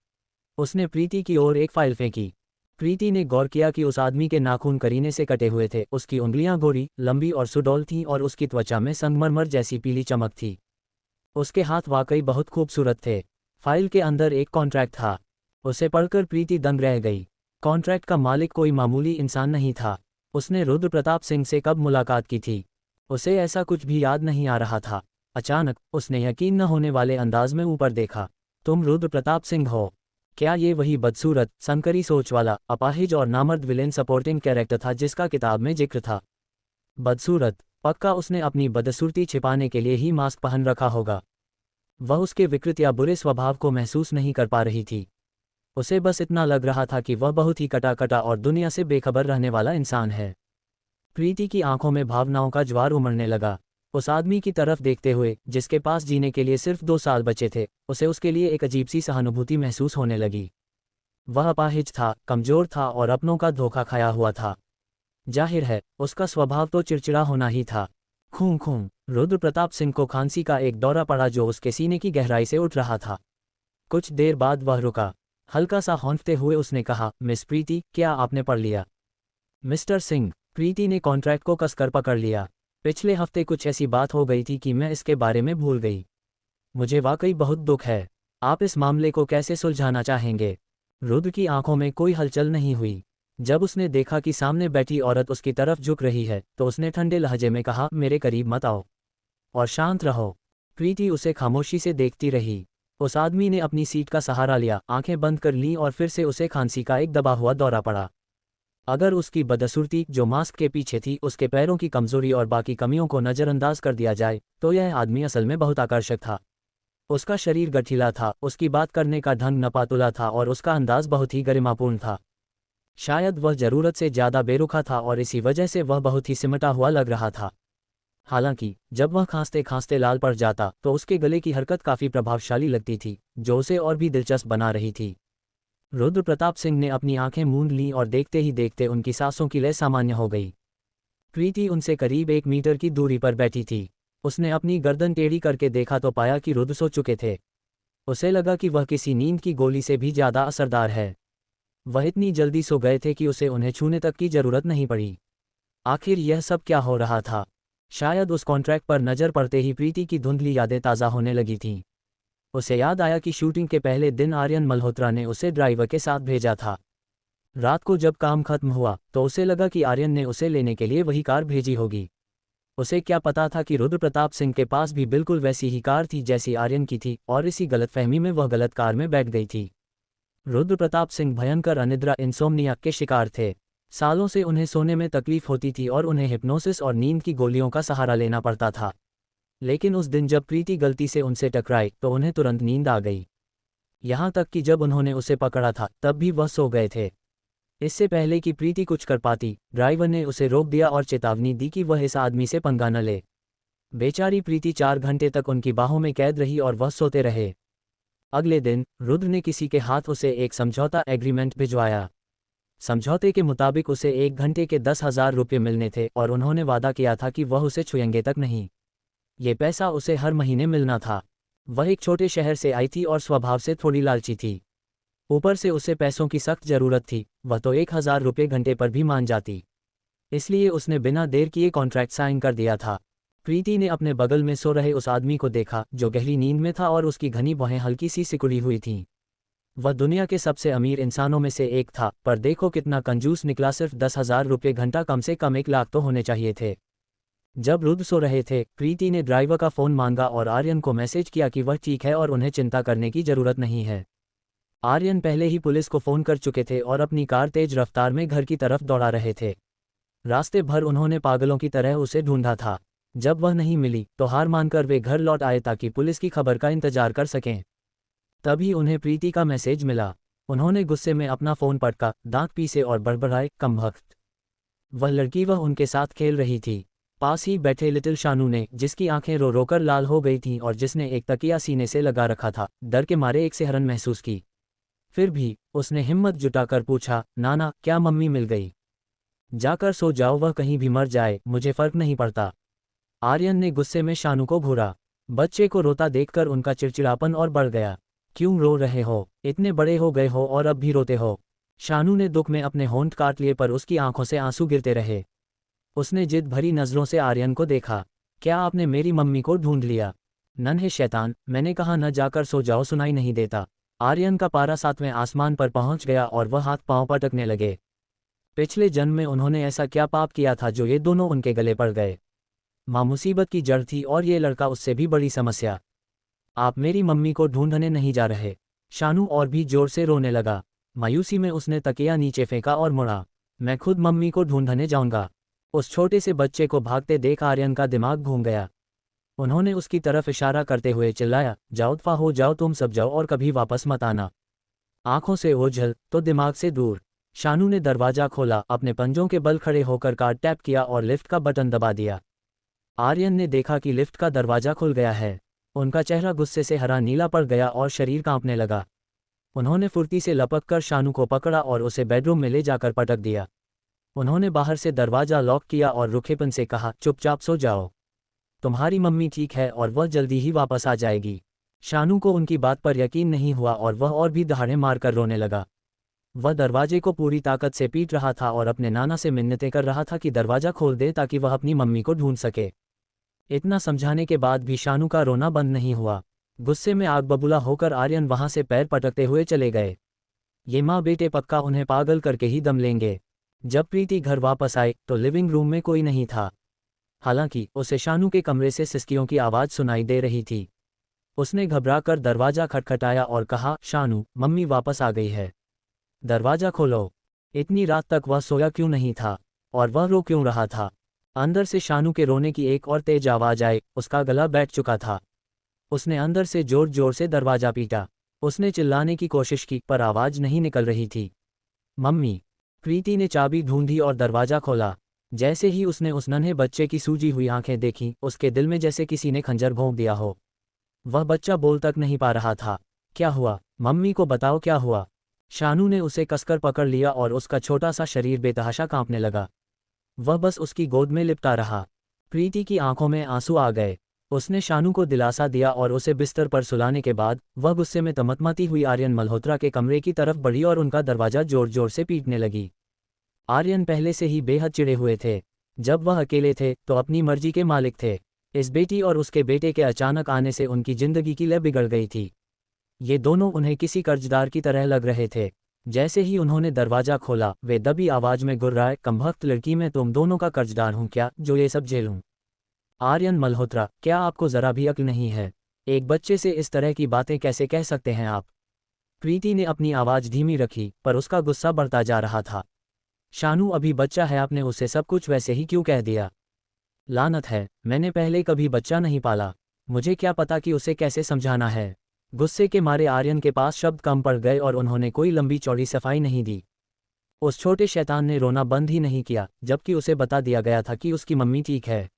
Speaker 1: उसने प्रीति की ओर एक फाइल फेंकी। प्रीति ने गौर किया कि उस आदमी के नाखून करीने से कटे हुए थे, उसकी उंगलियां गोरी, लंबी और सुडौल थीं और उसकी त्वचा में संगमरमर जैसी पीली चमक थी। उसके हाथ वाकई बहुत खूबसूरत थे। फाइल के अंदर एक कॉन्ट्रैक्ट था। उसे पढ़कर प्रीति दंग रह गई। कॉन्ट्रैक्ट का मालिक कोई मामूली इंसान नहीं था। उसने रुद्र प्रताप सिंह से कब मुलाकात की थी? उसे ऐसा कुछ भी याद नहीं आ रहा था। अचानक उसने यकीन न होने वाले अंदाज में ऊपर देखा। तुम रुद्र प्रताप सिंह हो? क्या ये वही बदसूरत, संकरी सोच वाला, अपाहिज और नामर्द विलेन सपोर्टिंग कैरेक्टर था जिसका किताब में जिक्र था? बदसूरत? पक्का उसने अपनी बदसूरती छिपाने के लिए ही मास्क पहन रखा होगा। वह उसके विकृत या बुरे स्वभाव को महसूस नहीं कर पा रही थी। उसे बस इतना लग रहा था कि वह बहुत ही कटा और दुनिया से बेखबर रहने वाला इंसान है। प्रीति की आंखों में भावनाओं का ज्वार उमड़ने लगा। उस आदमी की तरफ देखते हुए, जिसके पास जीने के लिए सिर्फ 2 साल बचे थे, उसे उसके लिए एक अजीब सी सहानुभूति महसूस होने लगी। वह अपाहिज था, कमजोर था और अपनों का धोखा खाया हुआ था। जाहिर है, उसका स्वभाव तो चिड़चिड़ा होना ही था। खूं खूं, रुद्र प्रताप सिंह को खांसी का एक दौरा पड़ा जो उसके सीने की गहराई से उठ रहा था। कुछ देर बाद वह रुका। हल्का सा हौंफते हुए उसने कहा, मिस प्रीति, क्या आपने पढ़ लिया? मिस्टर सिंह, प्रीति ने कॉन्ट्रैक्ट को कसकर पकड़ लिया। पिछले हफ्ते कुछ ऐसी बात हो गई थी कि मैं इसके बारे में भूल गई। मुझे वाकई बहुत दुख है। आप इस मामले को कैसे सुलझाना चाहेंगे? रुद्र की आंखों में कोई हलचल नहीं हुई। जब उसने देखा कि सामने बैठी औरत उसकी तरफ झुक रही है तो उसने ठंडे लहजे में कहा, मेरे करीब मत आओ और शांत रहो। प्रीति उसे खामोशी से देखती रही। उस आदमी ने अपनी सीट का सहारा लिया, आंखें बंद कर लीं और फिर से उसे खांसी का एक दबा हुआ दौरा पड़ा। अगर उसकी बदसूरती जो मास्क के पीछे थी, उसके पैरों की कमजोरी और बाकी कमियों को नज़रअंदाज कर दिया जाए तो यह आदमी असल में बहुत आकर्षक था। उसका शरीर गठीला था, उसकी बात करने का ढंग नपातुला था और उसका अंदाज बहुत ही गरिमापूर्ण था। शायद वह जरूरत से ज़्यादा बेरुखा था और इसी वजह से वह बहुत ही सिमटा हुआ लग रहा था। हालांकि जब वह खांसते खांसते लाल पड़ जाता तो उसके गले की हरकत काफ़ी प्रभावशाली लगती थी, जो उसे और भी दिलचस्प बना रही थी। रुद्र प्रताप सिंह ने अपनी आंखें मूंद लीं और देखते ही देखते उनकी सांसों की लय सामान्य हो गई। प्रीति उनसे करीब 1 मीटर की दूरी पर बैठी थी। उसने अपनी गर्दन टेढ़ी करके देखा तो पाया कि रुद्र सो चुके थे। उसे लगा कि वह किसी नींद की गोली से भी ज़्यादा असरदार है। वह इतनी जल्दी सो गए थे कि उसे उन्हें छूने तक की जरूरत नहीं पड़ी। आखिर यह सब क्या हो रहा था? शायद उस कॉन्ट्रैक्ट पर नज़र पड़ते ही प्रीति की धुंधली यादें ताज़ा होने लगी थीं। उसे याद आया कि शूटिंग के पहले दिन आर्यन मल्होत्रा ने उसे ड्राइवर के साथ भेजा था। रात को जब काम खत्म हुआ तो उसे लगा कि आर्यन ने उसे लेने के लिए वही कार भेजी होगी। उसे क्या पता था कि रुद्र प्रताप सिंह के पास भी बिल्कुल वैसी ही कार थी जैसी आर्यन की थी और इसी गलतफहमी में वह गलत कार में बैठ गई थी। रुद्र प्रताप सिंह भयंकर अनिद्रा इंसोम्निया के शिकार थे। सालों से उन्हें सोने में तकलीफ होती थी और उन्हें हिप्नोसिस और नींद की गोलियों का सहारा लेना पड़ता था। लेकिन उस दिन जब प्रीति गलती से उनसे टकराई तो उन्हें तुरंत नींद आ गई। यहाँ तक कि जब उन्होंने उसे पकड़ा था तब भी वह सो गए थे। इससे पहले कि प्रीति कुछ कर पाती, ड्राइवर ने उसे रोक दिया और चेतावनी दी कि वह इस आदमी से पंगा न ले। बेचारी प्रीति 4 घंटे तक उनकी बाहों में कैद रही और वह सोते रहे। अगले दिन रुद्र ने किसी के हाथ उसे एक समझौता एग्रीमेंट भिजवाया। समझौते के मुताबिक उसे 1 घंटे के 10,000 रुपये मिलने थे और उन्होंने वादा किया था कि वह उसे छुएंगे तक नहीं। ये पैसा उसे हर महीने मिलना था। वह एक छोटे शहर से आई थी और स्वभाव से थोड़ी लालची थी। ऊपर से उसे पैसों की सख्त जरूरत थी, वह तो 1,000 रुपये घंटे पर भी मान जाती। इसलिए उसने बिना देर किए कॉन्ट्रैक्ट साइन कर दिया था। प्रीति ने अपने बगल में सो रहे उस आदमी को देखा जो गहरी नींद में था और उसकी घनी बाहें हल्की सी सिकुड़ी हुई थीं। वह दुनिया के सबसे अमीर इंसानों में से एक था, पर देखो कितना कंजूस निकला, सिर्फ 10,000 रुपये घंटा, कम से कम 1 लाख तो होने चाहिए थे। जब रुद्र सो रहे थे, प्रीति ने ड्राइवर का फ़ोन मांगा और आर्यन को मैसेज किया कि वह ठीक है और उन्हें चिंता करने की ज़रूरत नहीं है। आर्यन पहले ही पुलिस को फ़ोन कर चुके थे और अपनी कार तेज रफ्तार में घर की तरफ दौड़ा रहे थे। रास्ते भर उन्होंने पागलों की तरह उसे ढूंढा था। जब वह नहीं मिली तो हार मानकर वे घर लौट आए ताकि पुलिस की खबर का इंतजार कर सकें। तभी उन्हें प्रीति का मैसेज मिला। उन्होंने गुस्से में अपना फ़ोन पटका, दांत पीसे और बड़बड़ाए, कमबख्त। वह लड़की वह उनके साथ खेल रही थी। पास ही बैठे लिटिल शानू ने, जिसकी आंखें रो रो कर लाल हो गई थीं और जिसने एक तकिया सीने से लगा रखा था, डर के मारे एक सिहरन महसूस की। फिर भी उसने हिम्मत जुटाकर पूछा, नाना क्या मम्मी मिल गई? जाकर सो जाओ, वह कहीं भी मर जाए मुझे फर्क नहीं पड़ता। आर्यन ने गुस्से में शानू को घूरा। बच्चे को रोता देखकर उनका चिड़चिड़ापन और बढ़ गया। क्यों रो रहे हो? इतने बड़े हो गए हो और अब भी रोते हो? शानू ने दुख में अपने होंठ काट लिए पर उसकी आंखों से आंसू गिरते रहे। उसने जिद भरी नज़रों से आर्यन को देखा। क्या आपने मेरी मम्मी को ढूंढ लिया? नन्हे शैतान, मैंने कहा न जाकर सो जाओ, सुनाई नहीं देता। आर्यन का पारा 7वें आसमान पर पहुंच गया और वह हाथ पांव पटकने लगे। पिछले जन्म में उन्होंने ऐसा क्या पाप किया था जो ये दोनों उनके गले पड़ गए? माँ मुसीबत की जड़ थी और ये लड़का उससे भी बड़ी समस्या। आप मेरी मम्मी को ढूंढने नहीं जा रहे? शानू और भी जोर से रोने लगा। मायूसी में उसने तकिया नीचे फेंका और मुड़ा। मैं खुद मम्मी को ढूंढने जाऊंगा। उस छोटे से बच्चे को भागते देख आर्यन का दिमाग घूम गया। उन्होंने उसकी तरफ इशारा करते हुए चिल्लाया, जाओ दफा हो जाओ, तुम सब जाओ और कभी वापस मत आना। आंखों से ओझल तो दिमाग से दूर। शानू ने दरवाजा खोला, अपने पंजों के बल खड़े होकर कार्ड टैप किया और लिफ्ट का बटन दबा दिया। आर्यन ने देखा कि लिफ्ट का दरवाजा खुल गया है। उनका चेहरा गुस्से से हरा नीला पड़ गया और शरीर कांपने लगा। उन्होंने फुर्ती से लपक कर शानू को पकड़ा और उसे बेडरूम में ले जाकर पटक दिया। उन्होंने बाहर से दरवाजा लॉक किया और रुखेपन से कहा, चुपचाप सो जाओ, तुम्हारी मम्मी ठीक है और वह जल्दी ही वापस आ जाएगी। शानू को उनकी बात पर यकीन नहीं हुआ और वह और भी दहाड़े मारकर रोने लगा। वह दरवाजे को पूरी ताकत से पीट रहा था और अपने नाना से मिन्नतें कर रहा था कि दरवाजा खोल दे ताकि वह अपनी मम्मी को ढूंढ सके। इतना समझाने के बाद भी शानू का रोना बंद नहीं हुआ। गुस्से में आग बबूला होकर आर्यन वहां से पैर पटकते हुए चले गए। ये माँ बेटे पक्का उन्हें पागल करके ही दम लेंगे। जब प्रीति घर वापस आए तो लिविंग रूम में कोई नहीं था। हालांकि उसे शानू के कमरे से सिसकियों की आवाज़ सुनाई दे रही थी। उसने घबराकर दरवाज़ा खटखटाया और कहा, शानू, मम्मी वापस आ गई है, दरवाज़ा खोलो। इतनी रात तक वह सोया क्यों नहीं था और वह रो क्यों रहा था? अंदर से शानू के रोने की एक और तेज आवाज़ आई। उसका गला बैठ चुका था। उसने अंदर से जोर जोर से दरवाज़ा पीटा। उसने चिल्लाने की कोशिश की पर आवाज़ नहीं निकल रही थी। मम्मी। प्रीति ने चाबी ढूंढी और दरवाज़ा खोला। जैसे ही उसने उस नन्हे बच्चे की सूजी हुई आंखें देखीं, उसके दिल में जैसे किसी ने खंजर भोंक दिया हो। वह बच्चा बोल तक नहीं पा रहा था। क्या हुआ? मम्मी को बताओ क्या हुआ। शानू ने उसे कसकर पकड़ लिया और उसका छोटा सा शरीर बेतहाशा कांपने लगा। वह बस उसकी गोद में लिपटा रहा। प्रीति की आंखों में आंसू आ गए। उसने शानू को दिलासा दिया और उसे बिस्तर पर सुलाने के बाद वह गुस्से में तमतमाती हुई आर्यन मल्होत्रा के कमरे की तरफ बढ़ी और उनका दरवाज़ा जोर जोर से पीटने लगी। आर्यन पहले से ही बेहद चिढ़े हुए थे। जब वह अकेले थे तो अपनी मर्जी के मालिक थे। इस बेटी और उसके बेटे के अचानक आने से उनकी जिंदगी की लय बिगड़ गई थी। ये दोनों उन्हें किसी कर्जदार की तरह लग रहे थे। जैसे ही उन्होंने दरवाज़ा खोला, वे दबी आवाज़ में गुर्राए, कमबख्त लड़की, मैं तुम दोनों का कर्जदार हूँ क्या, जो ये सब झेलूं? आर्यन मल्होत्रा, क्या आपको ज़रा भी अक्ल नहीं है? एक बच्चे से इस तरह की बातें कैसे कह सकते हैं आप? प्रीति ने अपनी आवाज़ धीमी रखी, पर उसका गुस्सा बढ़ता जा रहा था। शानू अभी बच्चा है, आपने उसे सब कुछ वैसे ही क्यों कह दिया? लानत है, मैंने पहले कभी बच्चा नहीं पाला। मुझे क्या पता कि उसे कैसे समझाना है। गुस्से के मारे आर्यन के पास शब्द कम पड़ गए और उन्होंने कोई लंबी चौड़ी सफाई नहीं दी। उस छोटे शैतान ने रोना बंद ही नहीं किया, जबकि उसे बता दिया गया था कि उसकी मम्मी ठीक है।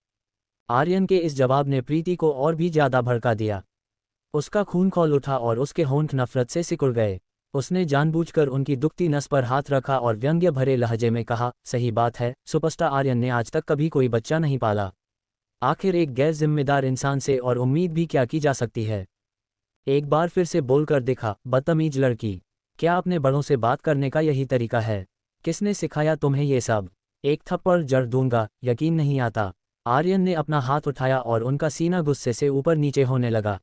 Speaker 1: आर्यन के इस जवाब ने प्रीति को और भी ज्यादा भड़का दिया। उसका खून खौल उठा और उसके होंठ नफरत से सिकुड़ गए। उसने जानबूझकर उनकी दुखती नस पर हाथ रखा और व्यंग्य भरे लहजे में कहा, सही बात है, सुपरस्टार आर्यन ने आज तक कभी कोई बच्चा नहीं पाला। आखिर एक गैर जिम्मेदार इंसान से और उम्मीद भी क्या की जा सकती है? एक बार फिर से बोलकर दिखा, बदतमीज लड़की। क्या अपने बड़ों से बात करने का यही तरीका है? किसने सिखाया तुम्हें ये सब? एक थप्पड़ जड़ दूंगा, यकीन नहीं आता। आर्यन ने अपना हाथ उठाया और उनका सीना गुस्से से ऊपर नीचे होने लगा।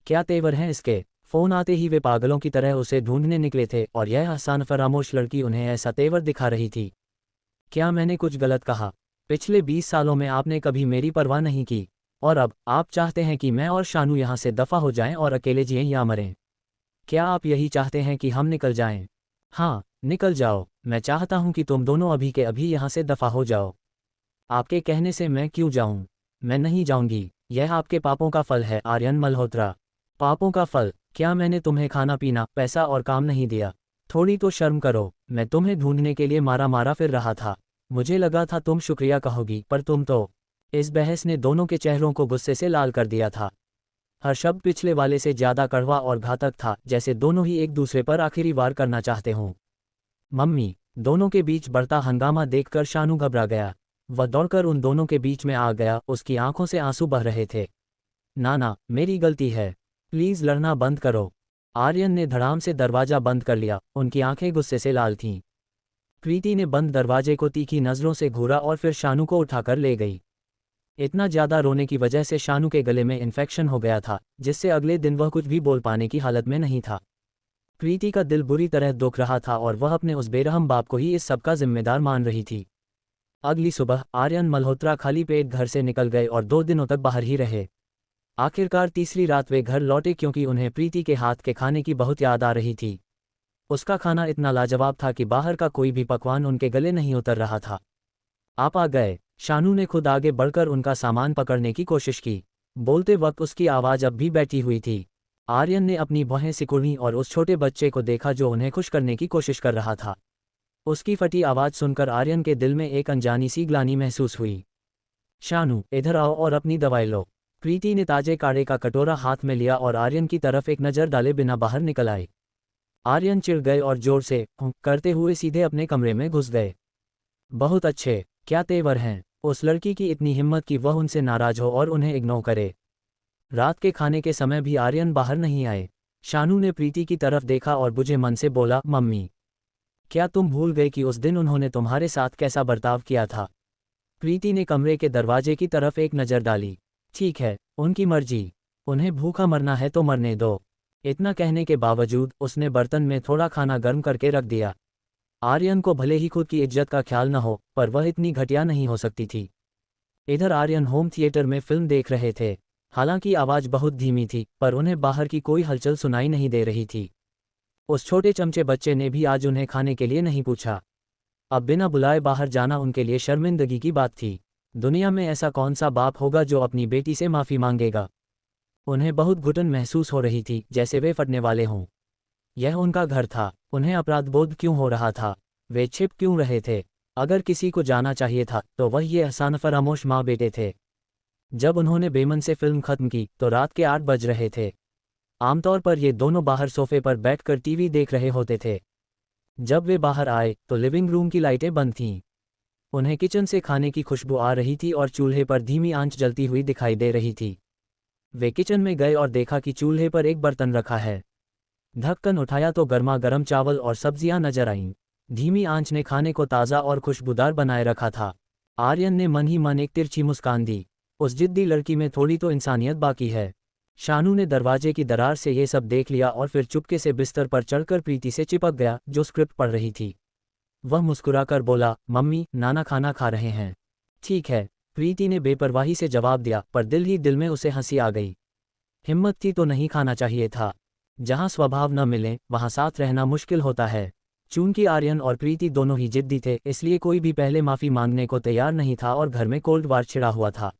Speaker 1: क्या तेवर हैं इसके? फ़ोन आते ही वे पागलों की तरह उसे ढूंढने निकले थे और यह हसान फरामोश लड़की उन्हें ऐसा तेवर दिखा रही थी। क्या मैंने कुछ गलत कहा? पिछले 20 सालों में आपने कभी मेरी परवाह नहीं की, और अब आप चाहते हैं कि मैं और शानू यहाँ से दफ़ा हो जाएं और अकेले जिएं या मरें? क्या आप यही चाहते हैं कि हम निकल जाएं? हाँ, निकल जाओ। मैं चाहता हूँ कि तुम दोनों अभी के अभी यहाँ से दफ़ा हो जाओ। आपके कहने से मैं क्यों जाऊँ? मैं नहीं जाऊँगी। यह आपके पापों का फल है आर्यन मल्होत्रा। पापों का फल? क्या मैंने तुम्हें खाना पीना, पैसा और काम नहीं दिया? थोड़ी तो शर्म करो। मैं तुम्हें ढूंढने के लिए मारा मारा फिर रहा था। मुझे लगा था तुम शुक्रिया कहोगी, पर तुम तो। इस बहस ने दोनों के चेहरों को गुस्से से लाल कर दिया था। हर शब्द पिछले वाले से ज्यादा कड़वा और घातक था, जैसे दोनों ही एक दूसरे पर आखिरी वार करना चाहते हों। मम्मी। दोनों के बीच बढ़ता हंगामा देखकर शानू घबरा गया। वह दौड़कर उन दोनों के बीच में आ गया। उसकी आंखों से आंसू बह रहे थे। नाना, मेरी गलती है, प्लीज लड़ना बंद करो। आर्यन ने धड़ाम से दरवाजा बंद कर लिया। उनकी आंखें गुस्से से लाल थीं। प्रीति ने बंद दरवाजे को तीखी नजरों से घूरा और फिर शानू को उठाकर ले गई। इतना ज्यादा रोने की वजह से शानू के गले में इन्फेक्शन हो गया था, जिससे अगले दिन वह कुछ भी बोल पाने की हालत में नहीं था। प्रीति का दिल बुरी तरह दुख रहा था और वह अपने उस बेरहम बाप को ही इस सब का जिम्मेदार मान रही थी। अगली सुबह आर्यन मल्होत्रा खाली पेट घर से निकल गए और 2 दिनों तक बाहर ही रहे। आखिरकार तीसरी रात वे घर लौटे, क्योंकि उन्हें प्रीति के हाथ के खाने की बहुत याद आ रही थी। उसका खाना इतना लाजवाब था कि बाहर का कोई भी पकवान उनके गले नहीं उतर रहा था। आप आ गए। शानू ने खुद आगे बढ़कर उनका सामान पकड़ने की कोशिश की। बोलते वक्त उसकी आवाज़ अब भी बैठी हुई थी। आर्यन ने अपनी भौहें सिकुड़ी और उस छोटे बच्चे को देखा जो उन्हें खुश करने की कोशिश कर रहा था। उसकी फटी आवाज़ सुनकर आर्यन के दिल में एक अनजानी सी ग्लानि महसूस हुई। शानू, इधर आओ और अपनी दवाई लो। प्रीति ने ताजे काढ़े का कटोरा हाथ में लिया और आर्यन की तरफ एक नज़र डाले बिना बाहर निकल आई। आर्यन चिढ़ गए और जोर से करते हुए सीधे अपने कमरे में घुस गए। बहुत अच्छे, क्या तेवर हैं। उस लड़की की इतनी हिम्मत कि वह उनसे नाराज हो और उन्हें इग्नोर करे। रात के खाने के समय भी आर्यन बाहर नहीं आए। शानू ने प्रीति की तरफ देखा और बुझे मन से बोला, मम्मी, क्या तुम भूल गए कि उस दिन उन्होंने तुम्हारे साथ कैसा बर्ताव किया था? प्रीति ने कमरे के दरवाजे की तरफ एक नज़र डाली। ठीक है, उनकी मर्जी। उन्हें भूखा मरना है तो मरने दो। इतना कहने के बावजूद उसने बर्तन में थोड़ा खाना गर्म करके रख दिया। आर्यन को भले ही खुद की इज्जत का ख्याल न हो, पर वह इतनी घटिया नहीं हो सकती थी। इधर आर्यन होम थिएटर में फिल्म देख रहे थे। हालांकि आवाज़ बहुत धीमी थी, पर उन्हें बाहर की कोई हलचल सुनाई नहीं दे रही थी। उस छोटे चमचे बच्चे ने भी आज उन्हें खाने के लिए नहीं पूछा। अब बिना बुलाए बाहर जाना उनके लिए शर्मिंदगी की बात थी। दुनिया में ऐसा कौन सा बाप होगा जो अपनी बेटी से माफ़ी मांगेगा। उन्हें बहुत घुटन महसूस हो रही थी, जैसे वे फटने वाले हों। यह उनका घर था, उन्हें अपराधबोध क्यों हो रहा था? वे छिप क्यों रहे थे? अगर किसी को जाना चाहिए था तो वह ये एहसान फरामोश माँ बेटे थे। जब उन्होंने बेमन से फिल्म खत्म की तो रात के 8 बज रहे थे। आमतौर पर ये दोनों बाहर सोफे पर बैठकर टीवी देख रहे होते थे। जब वे बाहर आए तो लिविंग रूम की लाइटें बंद थीं। उन्हें किचन से खाने की खुशबू आ रही थी और चूल्हे पर धीमी आंच जलती हुई दिखाई दे रही थी। वे किचन में गए और देखा कि चूल्हे पर एक बर्तन रखा है। ढक्कन उठाया तो गर्मा गर्म चावल और सब्जियां नजर आईं। धीमी आंच ने खाने को ताज़ा और खुशबूदार बनाए रखा था। आर्यन ने मन ही मन एक तिरछी मुस्कान दी। उस जिद्दी लड़की में थोड़ी तो इंसानियत बाकी है। शानू ने दरवाजे की दरार से ये सब देख लिया और फिर चुपके से बिस्तर पर चढ़कर प्रीति से चिपक गया, जो स्क्रिप्ट पढ़ रही थी। वह मुस्कुराकर बोला, मम्मी, नाना खाना खा रहे हैं। ठीक है, प्रीति ने बेपरवाही से जवाब दिया, पर दिल ही दिल में उसे हंसी आ गई। हिम्मत थी तो नहीं खाना चाहिए था। जहाँ स्वभाव न मिले वहाँ साथ रहना मुश्किल होता है। चूंकि आर्यन और प्रीति दोनों ही जिद्दी थे, इसलिए कोई भी पहले माफ़ी मांगने को तैयार नहीं था और घर में कोल्ड वार छिड़ा हुआ था।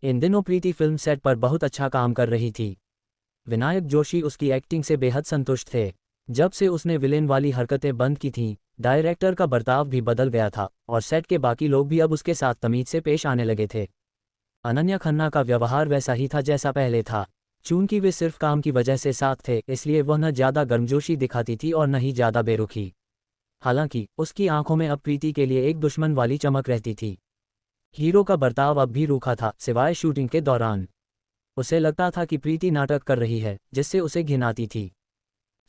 Speaker 1: इन दिनों प्रीति फिल्म सेट पर बहुत अच्छा काम कर रही थी। विनायक जोशी उसकी एक्टिंग से बेहद संतुष्ट थे। जब से उसने विलेन वाली हरकतें बंद की थीं, डायरेक्टर का बर्ताव भी बदल गया था और सेट के बाकी लोग भी अब उसके साथ तमीज से पेश आने लगे थे। अनन्या खन्ना का व्यवहार वैसा ही था जैसा पहले था। चूंकि वे सिर्फ काम की वजह से साथ थे, इसलिए वह न ज़्यादा गर्मजोशी दिखाती थी और न ही ज़्यादा बेरुखी। हालांकि उसकी आंखों में अब प्रीति के लिए एक दुश्मन वाली चमक रहती थी। हीरो का बर्ताव अब भी रूखा था, सिवाय शूटिंग के दौरान। उसे लगता था कि प्रीति नाटक कर रही है, जिससे उसे घिन आती थी।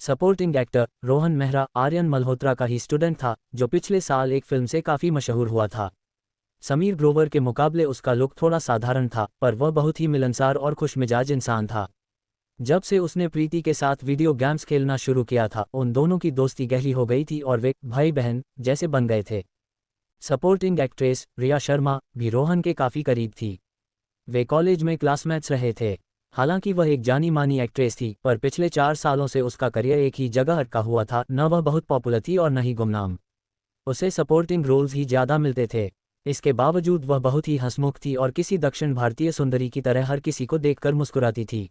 Speaker 1: सपोर्टिंग एक्टर रोहन मेहरा आर्यन मल्होत्रा का ही स्टूडेंट था, जो पिछले साल एक फिल्म से काफ़ी मशहूर हुआ था। समीर ग्रोवर के मुकाबले उसका लुक थोड़ा साधारण था, पर वह बहुत ही मिलनसार और खुशमिजाज इंसान था। जब से उसने प्रीति के साथ वीडियो गेम्स खेलना शुरू किया था, उन दोनों की दोस्ती गहरी हो गई थी और वे भाई बहन जैसे बन गए थे। सपोर्टिंग एक्ट्रेस रिया शर्मा भी रोहन के काफ़ी करीब थी। वे कॉलेज में क्लासमेट्स रहे थे। हालांकि वह एक जानी मानी एक्ट्रेस थी, पर पिछले 4 सालों से उसका करियर एक ही जगह अटका हुआ था। न वह बहुत पॉपुलर थी और न ही गुमनाम। उसे सपोर्टिंग रोल्स ही ज़्यादा मिलते थे। इसके बावजूद वह बहुत ही हंसमुख थी और किसी दक्षिण भारतीय सुंदरी की तरह हर किसी को देखकर मुस्कुराती थी।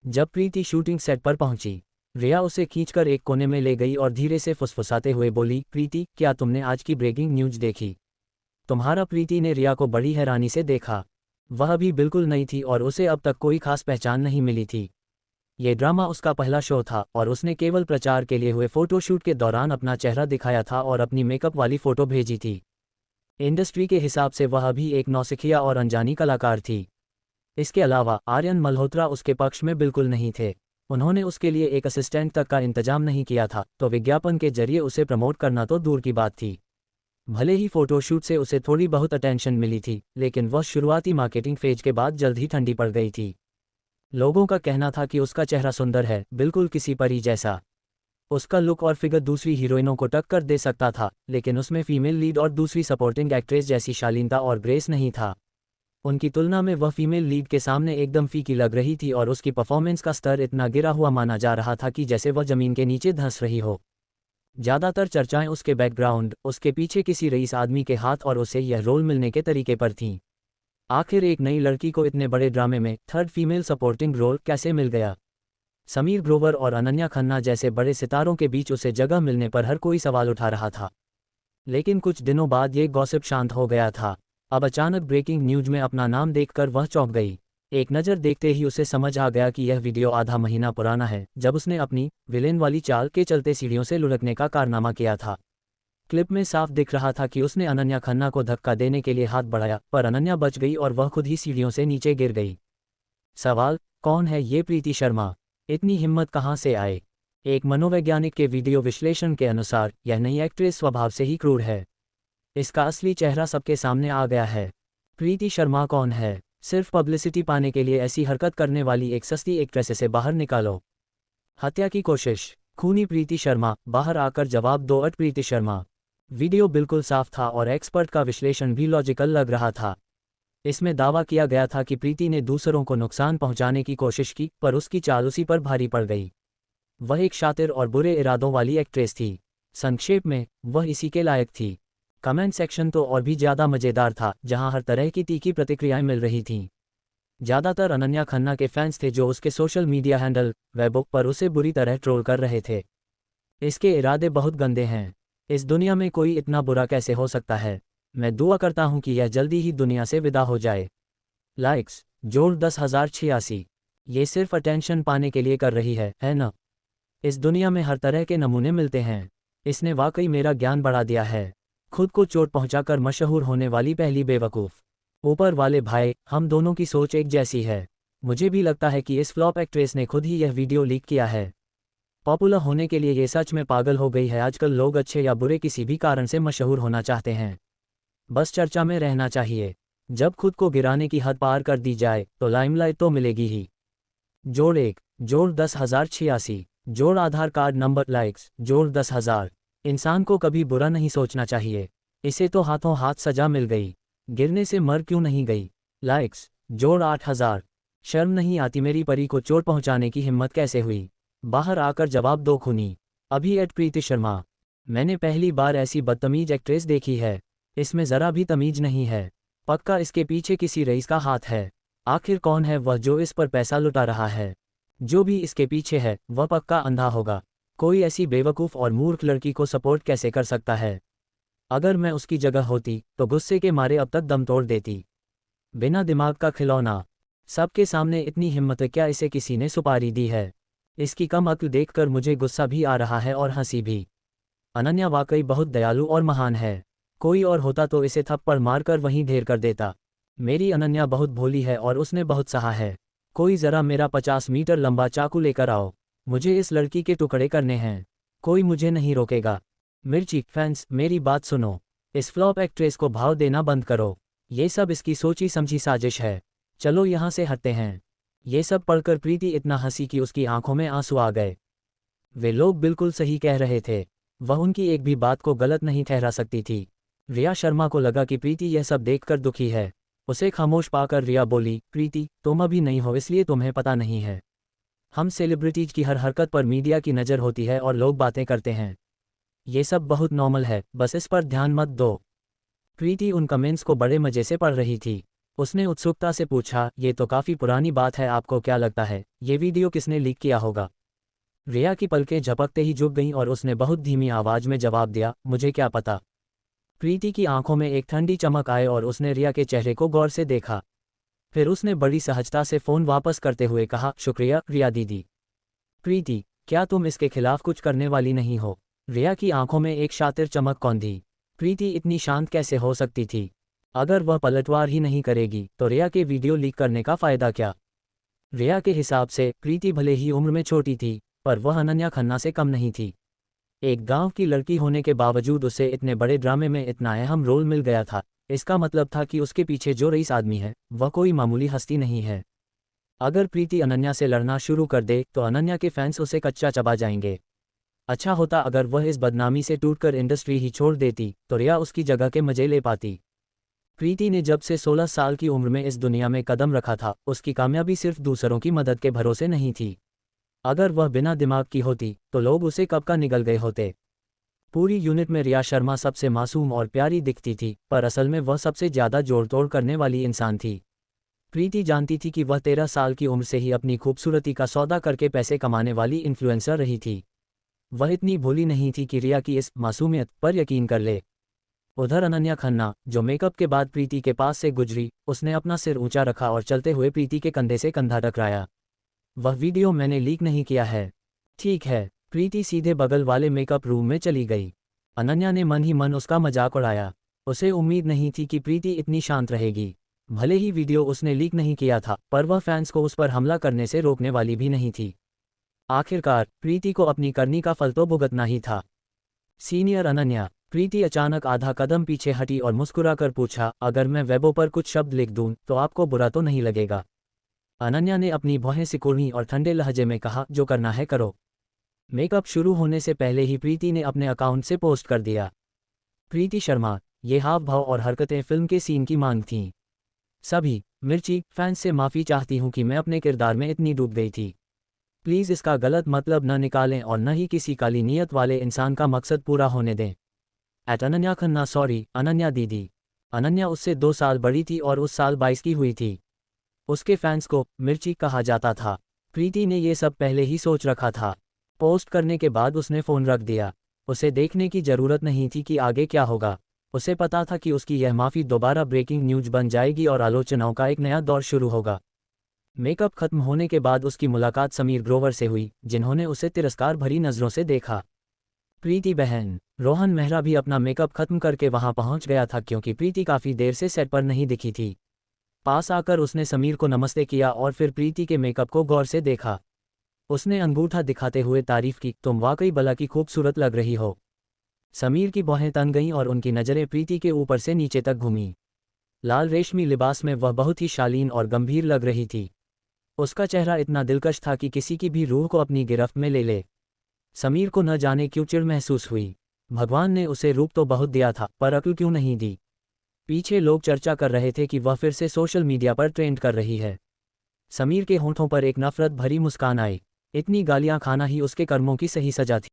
Speaker 1: जब प्रीति शूटिंग सेट पर पहुंची, रिया उसे खींचकर एक कोने में ले गई और धीरे से फुसफुसाते हुए बोली, प्रीति, क्या तुमने आज की ब्रेकिंग न्यूज़ देखी? तुम्हारा? प्रीति ने रिया को बड़ी हैरानी से देखा। वह भी बिल्कुल नई थी और उसे अब तक कोई खास पहचान नहीं मिली थी। ये ड्रामा उसका पहला शो था और उसने केवल प्रचार के लिए हुए फोटोशूट के दौरान अपना चेहरा दिखाया था और अपनी मेकअप वाली फ़ोटो भेजी थी। इंडस्ट्री के हिसाब से वह भी एक नौसिखिया और अनजानी कलाकार थी। इसके अलावा आर्यन मल्होत्रा उसके पक्ष में बिल्कुल नहीं थे। उन्होंने उसके लिए एक असिस्टेंट तक का इंतजाम नहीं किया था, तो विज्ञापन के जरिए उसे प्रमोट करना तो दूर की बात थी। भले ही फोटोशूट से उसे थोड़ी बहुत अटेंशन मिली थी, लेकिन वह शुरुआती मार्केटिंग फेज के बाद जल्द ही ठंडी पड़ गई थी। लोगों का कहना था कि उसका चेहरा सुंदर है, बिल्कुल किसी परी जैसा। उसका लुक और फिगर दूसरी हीरोइनों को टक्कर दे सकता था, लेकिन उसमें फीमेल लीड और दूसरी सपोर्टिंग एक्ट्रेस जैसी शालीनता और ग्रेस नहीं था। उनकी तुलना में वह फीमेल लीड के सामने एकदम फीकी लग रही थी और उसकी परफॉर्मेंस का स्तर इतना गिरा हुआ माना जा रहा था कि जैसे वह जमीन के नीचे धंस रही हो। ज़्यादातर चर्चाएं उसके बैकग्राउंड, उसके पीछे किसी रईस आदमी के हाथ और उसे यह रोल मिलने के तरीके पर थीं। आखिर एक नई लड़की को इतने बड़े ड्रामे में थर्ड फीमेल सपोर्टिंग रोल कैसे मिल गया? समीर ग्रोवर और अनन्या खन्ना जैसे बड़े सितारों के बीच उसे जगह मिलने पर हर कोई सवाल उठा रहा था। लेकिन कुछ दिनों बाद ये गॉसिप शांत हो गया था। अब अचानक ब्रेकिंग न्यूज में अपना नाम देखकर वह चौंक गई। एक नज़र देखते ही उसे समझ आ गया कि यह वीडियो आधा महीना पुराना है, जब उसने अपनी विलेन वाली चाल के चलते सीढ़ियों से लुढ़कने का कारनामा किया था। क्लिप में साफ दिख रहा था कि उसने अनन्या खन्ना को धक्का देने के लिए हाथ बढ़ाया, पर अनन्या बच गई और वह खुद ही सीढ़ियों से नीचे गिर गई। सवाल, कौन है ये प्रीति शर्मा? इतनी हिम्मत कहाँ से आए? एक मनोवैज्ञानिक के वीडियो विश्लेषण के अनुसार यह नई एक्ट्रेस स्वभाव से ही क्रूर है। इसका असली चेहरा सबके सामने आ गया है। प्रीति शर्मा कौन है? सिर्फ पब्लिसिटी पाने के लिए ऐसी हरकत करने वाली एक सस्ती एक्ट्रेस से बाहर निकालो। हत्या की कोशिश, खूनी प्रीति शर्मा, बाहर आकर जवाब दो। प्रीति शर्मा। वीडियो बिल्कुल साफ था और एक्सपर्ट का विश्लेषण भी लॉजिकल लग रहा था। इसमें दावा किया गया था कि प्रीति ने दूसरों को नुकसान पहुंचाने की कोशिश की, पर उसकी चाल उसी पर भारी पड़ गई। वह एक शातिर और बुरे इरादों वाली एक्ट्रेस थी। संक्षेप में, वह इसी के लायक थी। कमेंट सेक्शन तो और भी ज़्यादा मज़ेदार था, जहां हर तरह की तीखी प्रतिक्रियाएं मिल रही थीं। ज़्यादातर अनन्या खन्ना के फैंस थे जो उसके सोशल मीडिया हैंडल वेबुक पर उसे बुरी तरह ट्रोल कर रहे थे। इसके इरादे बहुत गंदे हैं। इस दुनिया में कोई इतना बुरा कैसे हो सकता है। मैं दुआ करता हूं कि यह जल्दी ही दुनिया से विदा हो जाए। लाइक्स जोड़ 10,086। ये सिर्फ अटेंशन पाने के लिए कर रही है ना? इस दुनिया में हर तरह के नमूने मिलते हैं। इसने वाकई मेरा ज्ञान बढ़ा दिया है। खुद को चोट पहुंचाकर मशहूर होने वाली पहली बेवकूफ़। ऊपर वाले भाई, हम दोनों की सोच एक जैसी है। मुझे भी लगता है कि इस फ्लॉप एक्ट्रेस ने खुद ही यह वीडियो लीक किया है। पॉपुलर होने के लिए ये सच में पागल हो गई है। आजकल लोग अच्छे या बुरे किसी भी कारण से मशहूर होना चाहते हैं। बस चर्चा में रहना चाहिए। जब खुद को गिराने की हद पार कर दी जाए तो लाइमलाइट तो मिलेगी ही। जोड़ 1 जोड़ 10,086 जोड़ आधार कार्ड नंबर। लाइक्स जोड़ 10,000। इंसान को कभी बुरा नहीं सोचना चाहिए। इसे तो हाथों हाथ सजा मिल गई, गिरने से मर क्यों नहीं गई। लाइक्स जोड़ 8,000। शर्म नहीं आती मेरी परी को चोट पहुंचाने की हिम्मत कैसे हुई। बाहर आकर जवाब दो खूनी। अभी प्रीति शर्मा। मैंने पहली बार ऐसी बदतमीज एक्ट्रेस देखी है। इसमें ज़रा भी तमीज नहीं है। पक्का इसके पीछे किसी रईस का हाथ है। आखिर कौन है वह जो इस पर पैसा लुटा रहा है। जो भी इसके पीछे है वह पक्का अंधा होगा। कोई ऐसी बेवकूफ़ और मूर्ख लड़की को सपोर्ट कैसे कर सकता है। अगर मैं उसकी जगह होती तो गुस्से के मारे अब तक दम तोड़ देती। बिना दिमाग का खिलौना। सबके सामने इतनी हिम्मत, क्या इसे किसी ने सुपारी दी है। इसकी कम अक्ल देखकर मुझे गुस्सा भी आ रहा है और हंसी भी। अनन्या वाकई बहुत दयालु और महान है। कोई और होता तो इसे थप्पड़ मारकर वहीं ढेर कर देता। मेरी अनन्या बहुत भोली है और उसने बहुत सहा है। कोई ज़रा मेरा 50 मीटर लंबा चाकू लेकर आओ। मुझे इस लड़की के टुकड़े करने हैं। कोई मुझे नहीं रोकेगा। मिर्ची फैंस, मेरी बात सुनो। इस फ्लॉप एक्ट्रेस को भाव देना बंद करो। ये सब इसकी सोची समझी साजिश है। चलो यहाँ से हटते हैं। ये सब पढ़कर प्रीति इतना हंसी कि उसकी आंखों में आंसू आ गए। वे लोग बिल्कुल सही कह रहे थे। वह उनकी एक भी बात को गलत नहीं ठहरा सकती थी। रिया शर्मा को लगा कि प्रीति यह सब देखकर दुखी है। उसे खामोश पाकर रिया बोली, प्रीति तुम अभी नहीं हो इसलिए तुम्हें पता नहीं है। हम सेलिब्रिटीज की हर हरकत पर मीडिया की नज़र होती है और लोग बातें करते हैं। ये सब बहुत नॉर्मल है, बस इस पर ध्यान मत दो। प्रीति उन कमेंट्स को बड़े मज़े से पढ़ रही थी। उसने उत्सुकता से पूछा, ये तो काफ़ी पुरानी बात है, आपको क्या लगता है ये वीडियो किसने लीक किया होगा। रिया की पलकें झपकते ही झुक गईं और उसने बहुत धीमी आवाज़ में जवाब दिया, मुझे क्या पता। प्रीति की आंखों में एक ठंडी चमक आए और उसने रिया के चेहरे को गौर से देखा। फिर उसने बड़ी सहजता से फ़ोन वापस करते हुए कहा, शुक्रिया रिया दीदी। प्रीति, क्या तुम इसके खिलाफ कुछ करने वाली नहीं हो। रिया की आंखों में एक शातिर चमक कौंधी। प्रीति इतनी शांत कैसे हो सकती थी। अगर वह पलटवार ही नहीं करेगी तो रिया के वीडियो लीक करने का फ़ायदा क्या। रिया के हिसाब से प्रीति भले ही उम्र में छोटी थी, पर वह अनन्या खन्ना से कम नहीं थी। एक गांव की लड़की होने के बावजूद उसे इतने बड़े ड्रामे में इतना अहम रोल मिल गया था। इसका मतलब था कि उसके पीछे जो रईस आदमी है वह कोई मामूली हस्ती नहीं है। अगर प्रीति अनन्या से लड़ना शुरू कर दे तो अनन्या के फैंस उसे कच्चा चबा जाएंगे। अच्छा होता अगर वह इस बदनामी से टूटकर इंडस्ट्री ही छोड़ देती तो रिया उसकी जगह के मजे ले पाती। प्रीति ने जब से 16 साल की उम्र में इस दुनिया में कदम रखा था, उसकी कामयाबी सिर्फ दूसरों की मदद के भरोसे नहीं थी। अगर वह बिना दिमाग की होती तो लोग उसे कब का निगल गए होते। पूरी यूनिट में रिया शर्मा सबसे मासूम और प्यारी दिखती थी, पर असल में वह सबसे ज़्यादा जोड़ तोड़ करने वाली इंसान थी। प्रीति जानती थी कि वह 13 साल की उम्र से ही अपनी खूबसूरती का सौदा करके पैसे कमाने वाली इन्फ्लुएंसर रही थी। वह इतनी भोली नहीं थी कि रिया की इस मासूमियत पर यकीन कर ले। उधर अनन्या खन्ना, जो मेकअप के बाद प्रीति के पास से गुजरी, उसने अपना सिर ऊंचा रखा और चलते हुए प्रीति के कंधे से कंधा टकराया। वह वीडियो मैंने लीक नहीं किया है। ठीक है। प्रीति सीधे बगल वाले मेकअप रूम में चली गई। अनन्या ने मन ही मन उसका मजाक उड़ाया। उसे उम्मीद नहीं थी कि प्रीति इतनी शांत रहेगी। भले ही वीडियो उसने लीक नहीं किया था, पर वह फैंस को उस पर हमला करने से रोकने वाली भी नहीं थी। आखिरकार प्रीति को अपनी करनी का फल तो भुगतना ही था। सीनियर अनन्या। प्रीति अचानक आधा कदम पीछे हटी और मुस्कुराकर पूछा, अगर मैं वेबो पर कुछ शब्द लिख दूं तो आपको बुरा तो नहीं लगेगा? अनन्या ने अपनी भौहें सिकुड़ीं और ठंडे लहजे में कहा, जो करना है करो। मेकअप शुरू होने से पहले ही प्रीति ने अपने अकाउंट से पोस्ट कर दिया। प्रीति शर्मा, ये हाव भाव और हरकतें फिल्म के सीन की मांग थीं। सभी मिर्ची फैंस से माफ़ी चाहती हूँ कि मैं अपने किरदार में इतनी डूब गई थी। प्लीज़ इसका गलत मतलब न निकालें और न ही किसी काली नीयत वाले इंसान का मकसद पूरा होने दें। अनन्या खन्ना, सॉरी अनन्या दीदी। अनन्या उससे 2 साल बड़ी थी और उस साल 22 की हुई थी। उसके फैंस को मिर्ची कहा जाता था। प्रीति ने ये सब पहले ही सोच रखा था। पोस्ट करने के बाद उसने फ़ोन रख दिया। उसे देखने की ज़रूरत नहीं थी कि आगे क्या होगा। उसे पता था कि उसकी यह माफ़ी दोबारा ब्रेकिंग न्यूज़ बन जाएगी और आलोचनाओं का एक नया दौर शुरू होगा। मेकअप खत्म होने के बाद उसकी मुलाकात समीर ग्रोवर से हुई, जिन्होंने उसे तिरस्कार भरी नज़रों से देखा। प्रीति बहन रोहन मेहरा भी अपना मेकअप खत्म करके वहां पहुंच गया था, क्योंकि प्रीति काफ़ी देर से सेट पर नहीं दिखी थी। पास आकर उसने समीर को नमस्ते किया और फिर प्रीति के मेकअप को गौर से देखा। उसने अंगूठा दिखाते हुए तारीफ की, तुम वाकई भला की खूबसूरत लग रही हो। समीर की बाहें तन गईं और उनकी नज़रें प्रीति के ऊपर से नीचे तक घूमीं। लाल रेशमी लिबास में वह बहुत ही शालीन और गंभीर लग रही थी। उसका चेहरा इतना दिलकश था कि किसी की भी रूह को अपनी गिरफ्त में ले ले। समीर को न जाने क्यों चिढ़ महसूस हुई। भगवान ने उसे रूप तो बहुत दिया था, पर अक्ल क्यों नहीं दी। पीछे लोग चर्चा कर रहे थे कि वह फिर से सोशल मीडिया पर ट्रेंड कर रही है। समीर के होंठों पर एक नफरत भरी मुस्कान आई। इतनी गालियां खाना ही उसके कर्मों की सही सजा थी।